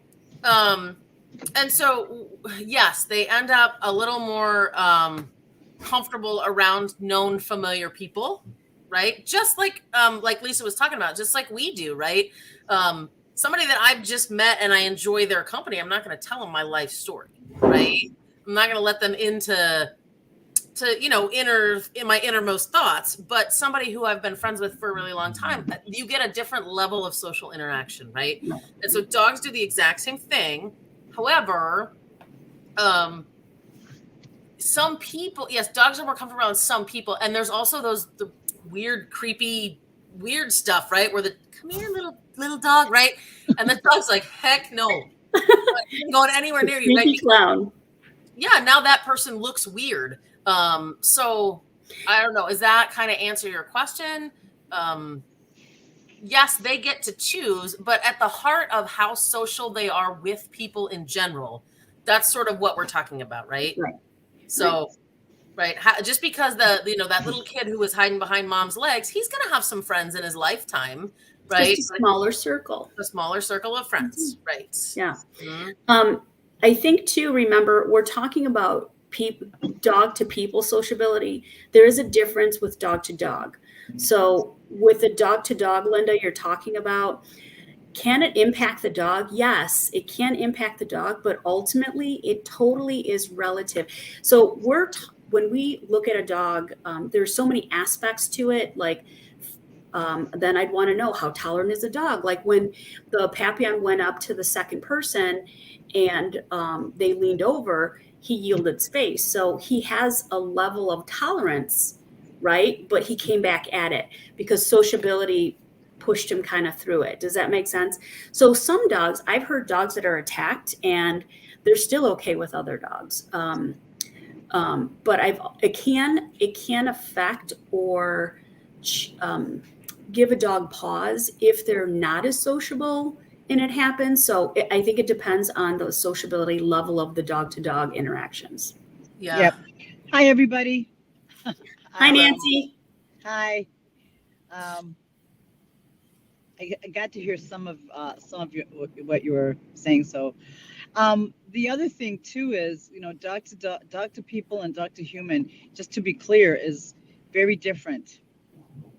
And so, yes, they end up a little more comfortable around known, familiar people, right? Just like Lisa was talking about, just like we do, right? Somebody that I've just met and I enjoy their company, I'm not going to tell them my life story, right? I'm not going to let them into in my innermost thoughts. But somebody who I've been friends with for a really long time, you get a different level of social interaction, right? And so dogs do the exact same thing. However, some people, yes, dogs are more comfortable around some people, and there's also the weird, creepy, weird stuff, right? Where come here, little dog, right? And the dog's like, heck no, I'm not going anywhere near you, right? Clown. Yeah, now that person looks weird. So I don't know. Does that kind of answer your question? yes, they get to choose, but at the heart of how social they are with people in general, that's sort of what we're talking about, right? Right. So, right, just because that little kid who was hiding behind mom's legs, he's going to have some friends in his lifetime, right? Just a smaller circle. A smaller circle of friends, right? Yeah. Mm-hmm. I think too, remember, we're talking about dog to people sociability. There is a difference with dog to dog. So with the dog to dog, Linda, you're talking about, can it impact the dog? Yes, it can impact the dog, but ultimately it totally is relative. So when we look at a dog, there's so many aspects to it. Like, then I'd want to know, how tolerant is a dog? Like when the Papillon went up to the second person and they leaned over, he yielded space. So he has a level of tolerance, right? But he came back at it because sociability pushed him kind of through it. Does that make sense? So some dogs, I've heard dogs that are attacked and they're still okay with other dogs. But it can affect or give a dog pause if they're not as sociable and it happens. So I think it depends on the sociability level of the dog to dog interactions. Yeah. Yep. Hi, everybody. Hi, Nancy. Hi. I got to hear some of what you were saying. So, the other thing too is, dog to people and dog to human, just to be clear, is very different,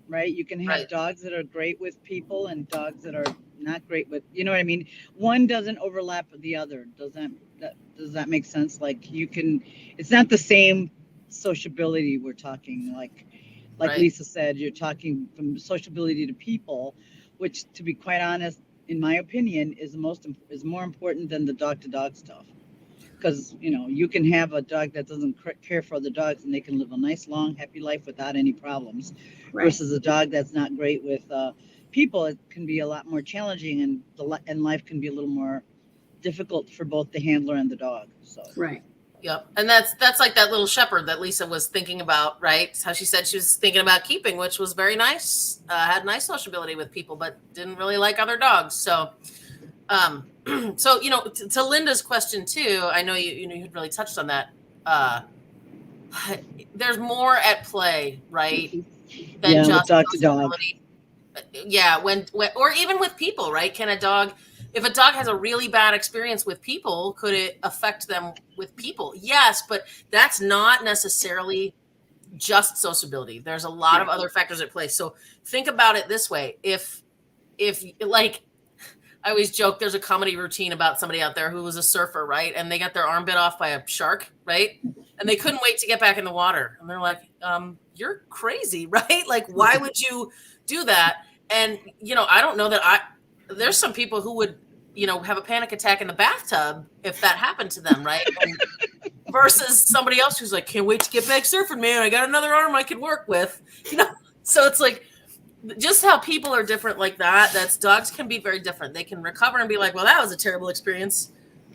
right? You can have dogs that are great with people and dogs that are not great with, you know what I mean? One doesn't overlap with the other. Does that make sense? Like it's not the same sociability we're talking. Like Lisa said, you're talking from sociability to people, which, to be quite honest, in my opinion, is more important than the dog to dog stuff. Because you can have a dog that doesn't care for other dogs and they can live a nice, long, happy life without any problems, versus a dog that's not great with people. It can be a lot more challenging, and life can be a little more difficult for both the handler and the dog. So Yep. And that's like that little shepherd that Lisa was thinking about, right? How she said she was thinking about keeping, which was very nice, had nice sociability with people, but didn't really like other dogs. So, so, to Linda's question too, I know you had really touched on that. There's more at play, right? Than just dog to dog. Yeah. When, or even with people, right? If a dog has a really bad experience with people, could it affect them with people? Yes, but that's not necessarily just sociability. There's a lot of other factors at play. So think about it this way. If like, I always joke, there's a comedy routine about somebody out there who was a surfer, right? And they got their arm bit off by a shark, right? And they couldn't wait to get back in the water. And they're like, you're crazy, right? Like, why would you do that? And, I don't know that there's some people who would, have a panic attack in the bathtub if that happened to them, right? Versus somebody else who's like, can't wait to get back surfing, man. I got another arm I can work with, So it's like, just how people are different like that. Dogs can be very different. They can recover and be like, well, that was a terrible experience,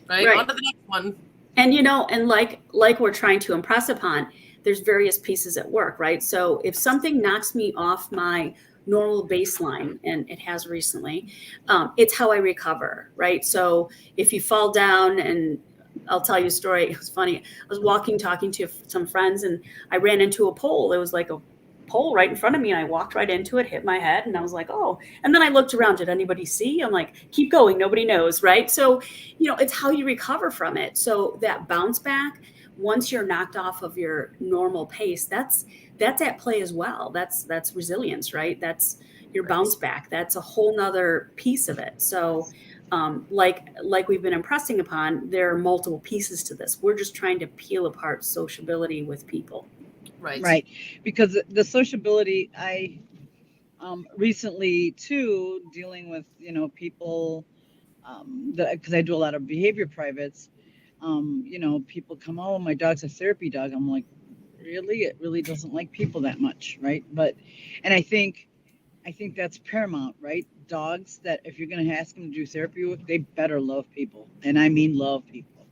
right? On to the next one. And, and like we're trying to impress upon, there's various pieces at work, right? So if something knocks me off my normal baseline, and it has recently, it's how I recover, right? So if you fall down, and I'll tell you a story. It was funny. I was talking to some friends, and I ran into a pole. It was like a pole right in front of me, and I walked right into it, hit my head, and I was like, oh. And then I looked around. Did anybody see? I'm like, keep going. Nobody knows, right? So, it's how you recover from it. So that bounce back, once you're knocked off of your normal pace, that's at play as well. That's resilience, right? That's your bounce back. That's a whole nother piece of it. So like we've been impressing upon, there are multiple pieces to this. We're just trying to peel apart sociability with people. Right. Because the sociability, I recently too, dealing with, people, because I do a lot of behavior privates, people come, oh, my dog's a therapy dog. I'm like, really? It really doesn't like people that much, right? And I think that's paramount, right? Dogs that, if you're going to ask them to do therapy with, they better love people. And I mean love people.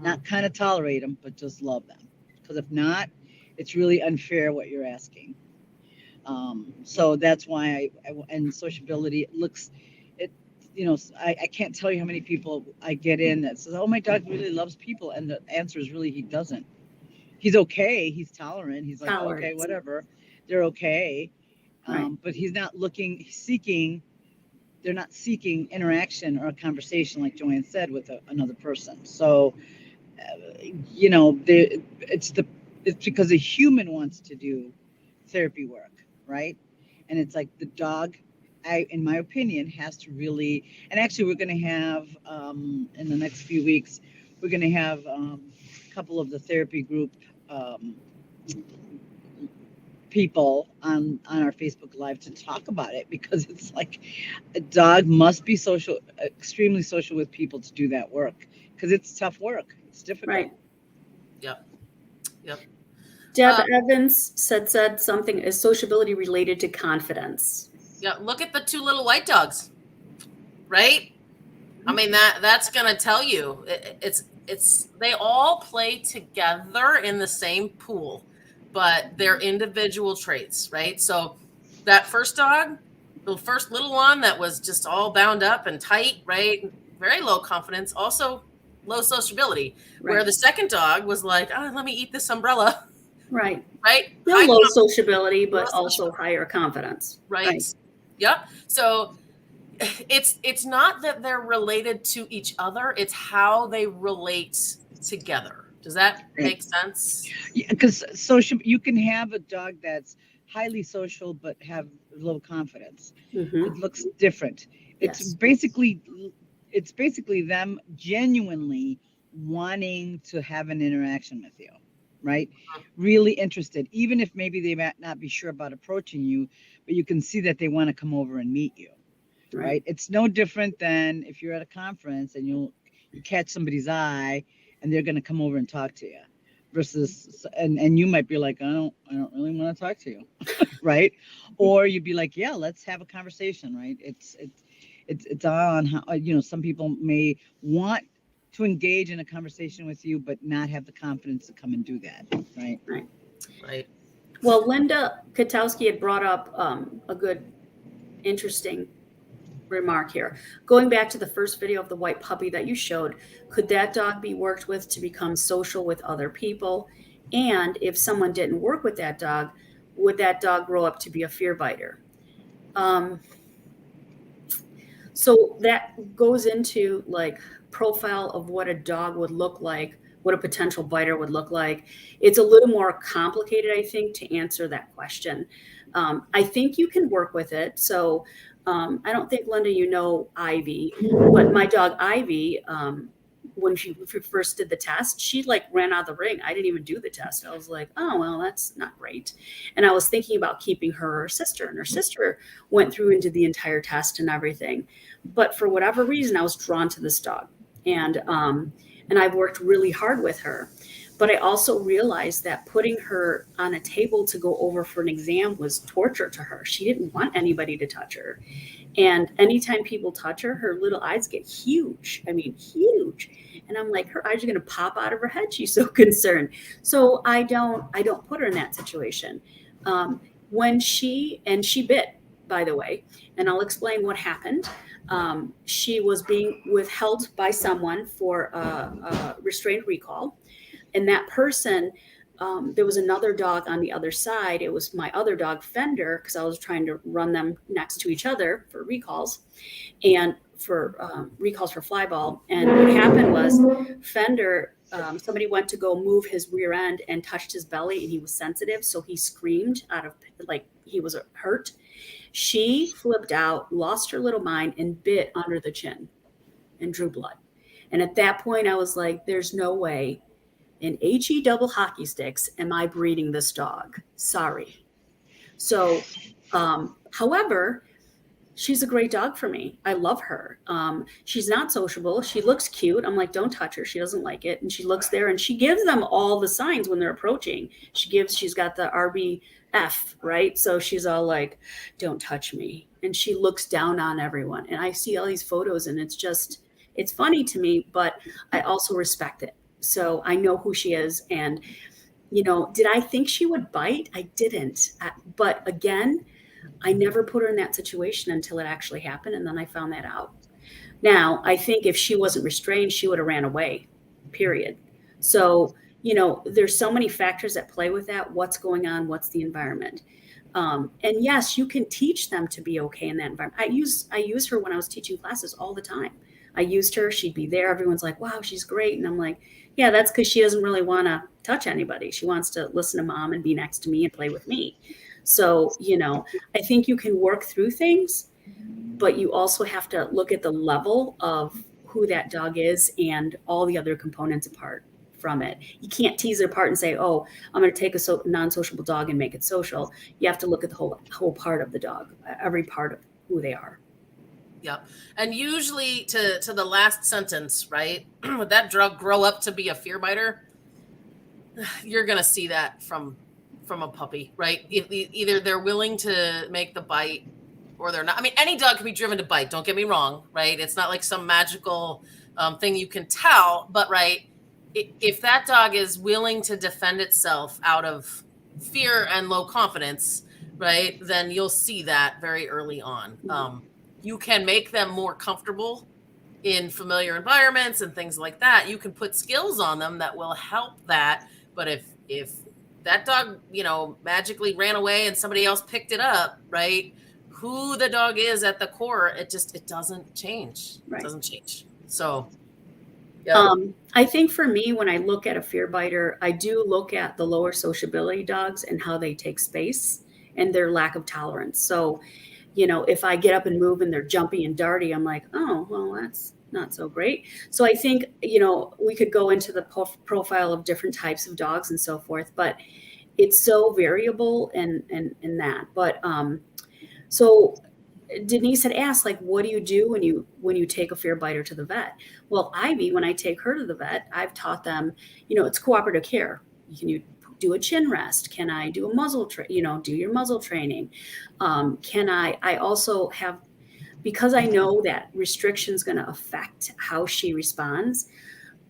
Not kind of tolerate them, but just love them. Because if not, it's really unfair what you're asking. So that's why and sociability looks, it, I can't tell you how many people I get in that says, oh, my dog really loves people. And the answer is really, he doesn't. He's okay. He's tolerant. He's like, okay, Tolerance. whatever. They're okay. Right. But he's not seeking, they're not seeking interaction or a conversation, like Joanne said, with another person. So, it's because a human wants to do therapy work, right? And it's like the dog, in my opinion, has to really, and actually we're going to have, in the next few weeks, we're going to have a couple of the therapy group people on our Facebook Live to talk about it, because it's like a dog must be social, extremely social with people to do that work, because it's tough work. It's difficult. Right. Yep. Deb Evans said something, is sociability related to confidence? Yeah. Look at the two little white dogs, right? I mean, that's going to tell you it's they all play together in the same pool, but they're individual traits, right? So that first dog, the first little one that was just all bound up and tight, right? Very low confidence, also low sociability. Right. Where the second dog was like, oh, let me eat this umbrella. Right. Right. Still low sociability, but also higher confidence. Right. Yep. So it's not that they're related to each other. It's how they relate together. Does that make sense? Yeah, because you can have a dog that's highly social but have low confidence. Mm-hmm. It looks different. It's basically them genuinely wanting to have an interaction with you, right? Really interested, even if maybe they might not be sure about approaching you, but you can see that they want to come over and meet you, right? It's no different than if you're at a conference and you catch somebody's eye and they're going to come over and talk to you, versus and you might be like, I don't really want to talk to you, right? Or you'd be like, yeah, let's have a conversation, right? It's on how, some people may want to engage in a conversation with you, but not have the confidence to come and do that, right? Right. Well, Linda Katowski had brought up a good, interesting remark here. Going back to the first video of the white puppy that you showed, could that dog be worked with to become social with other people? And if someone didn't work with that dog, would that dog grow up to be a fear biter? So that goes into like profile of what a dog would look like, what a potential biter would look like. It's a little more complicated, I think, to answer that question. I think you can work with it. So I don't think, Linda, Ivy, but my dog Ivy, when she first did the test, she like ran out of the ring. I didn't even do the test. I was like, oh, well, that's not great. And I was thinking about keeping her sister, and her sister went through and did the entire test and everything. But for whatever reason, I was drawn to this dog, and I've worked really hard with her. But I also realized that putting her on a table to go over for an exam was torture to her. She didn't want anybody to touch her. And anytime people touch her, her little eyes get huge. I mean, huge. And I'm like, her eyes are going to pop out of her head. She's so concerned. So I don't put her in that situation. When she bit, by the way, and I'll explain what happened. She was being withheld by someone for a restraint recall. And that person, there was another dog on the other side. It was my other dog, Fender, because I was trying to run them next to each other for recalls and for recalls for flyball. And what happened was Fender, somebody went to go move his rear end and touched his belly, and he was sensitive. So he screamed out of, like, he was hurt. She flipped out, lost her little mind, and bit under the chin and drew blood. And at that point, I was like, there's no way in HE double hockey sticks am I breeding this dog. Sorry. So, however, she's a great dog for me. I love her. She's not sociable. She looks cute. I'm like, don't touch her. She doesn't like it. And she looks there and she gives them all the signs when they're approaching. She's got the RBF, right? So she's all like, don't touch me. And she looks down on everyone. And I see all these photos and it's funny to me, but I also respect it. So I know who she is. And You know, did I think she would bite? I didn't. But again, I never put her in that situation until it actually happened. And then I found that out. Now, I think if she wasn't restrained, she would have ran away, period. So, you know, there's so many factors that play with that. What's going on? What's the environment? And yes, you can teach them to be okay in that environment. I use her when I was teaching classes all the time. I used her. She'd be there. Everyone's like, wow, she's great. And I'm like, yeah, that's because she doesn't really want to touch anybody. She wants to listen to mom and be next to me and play with me. So, you know, I think you can work through things, but you also have to look at the level of who that dog is and all the other components apart from it. You can't tease it apart and say, oh, I'm going to take a non-sociable dog and make it social. You have to look at the whole part of the dog, every part of who they are. Yep. And usually to the last sentence, right? Would that dog grow up to be a fear biter? You're going to see that from a puppy, right? Either they're willing to make the bite or they're not. I mean, any dog can be driven to bite. Don't get me wrong, right? It's not like some magical thing you can tell, but right, if that dog is willing to defend itself out of fear and low confidence, right, then you'll see that very early on. You can make them more comfortable in familiar environments and things like that. You can put skills on them that will help that. But if that dog, you know, magically ran away and somebody else picked it up, right, who the dog is at the core, it doesn't change. Right. It doesn't change. So, yeah. I think for me, when I look at a fear biter, I do look at the lower sociability dogs and how they take space and their lack of tolerance. So, you know, if I get up and move and they're jumpy and darty, I'm like, oh, well, that's not so great. So I think, you know, we could go into the profile of different types of dogs and so forth, but it's so variable in that. But so Denise had asked, like, what do you do when you take a fear biter to the vet? Well, Ivy, when I take her to the vet, I've taught them, you know, it's cooperative care. Can you do a chin rest? Can I do a muzzle, do your muzzle training? I also have, because I know that restriction is going to affect how she responds,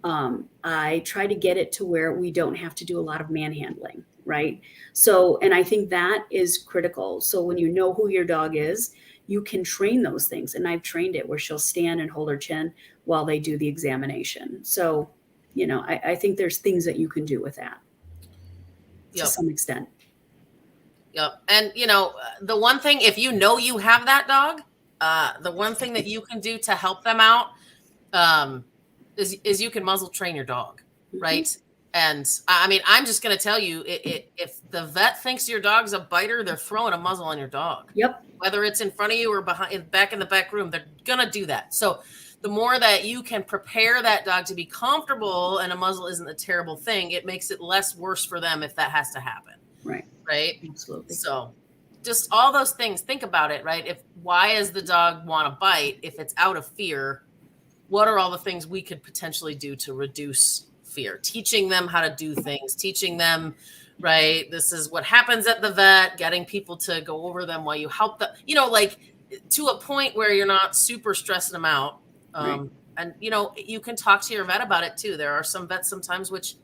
I try to get it to where we don't have to do a lot of manhandling, right? So, and I think that is critical. So when you know who your dog is, you can train those things. And I've trained it where she'll stand and hold her chin while they do the examination. So, you know, I think there's things that you can do with that to some extent. Yep. And, you know, the one thing, if you know you have that dog, the one thing that you can do to help them out is you can muzzle train your dog, right? Mm-hmm. And I mean, I'm just going to tell you, if the vet thinks your dog's a biter, they're throwing a muzzle on your dog. Yep. Whether it's in front of you or back in the back room, they're going to do that. So the more that you can prepare that dog to be comfortable and a muzzle isn't a terrible thing, it makes it less worse for them if that has to happen. Right. Right. Absolutely. So just all those things, think about it, right? Why does the dog want to bite? If it's out of fear, what are all the things we could potentially do to reduce fear? Teaching them how to do things, teaching them, right? This is what happens at the vet, getting people to go over them while you help them, you know, like to a point where you're not super stressing them out. Right. And, you know, you can talk to your vet about it too. There are some vets sometimes, which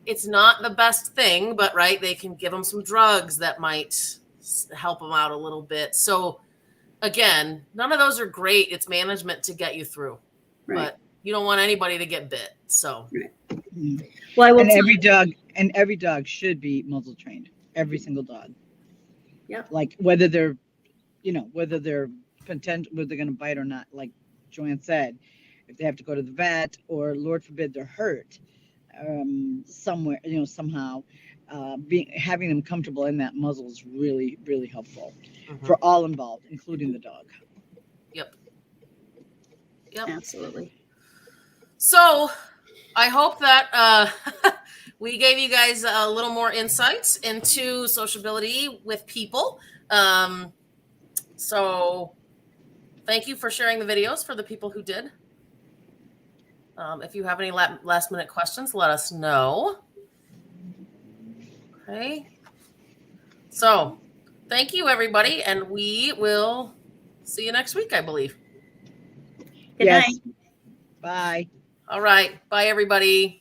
it's not the best thing, but right, they can give them some drugs that might help them out a little bit. So again, none of those are great. It's management to get you through, but you don't want anybody to get bit. So, well, I will every dog should be muzzle trained. Every single dog. Yeah. Like whether they're going to bite or not. Like Joanne said, if they have to go to the vet or Lord forbid they're hurt somewhere, you know, somehow, having them comfortable in that muzzle is really, really helpful for all involved, including the dog. Yep. Absolutely. So I hope that we gave you guys a little more insights into sociability with people. So thank you for sharing the videos for the people who did. If you have any last minute questions, let us know. Okay. So thank you, everybody. And we will see you next week, I believe. Good night. Bye. All right. Bye, everybody.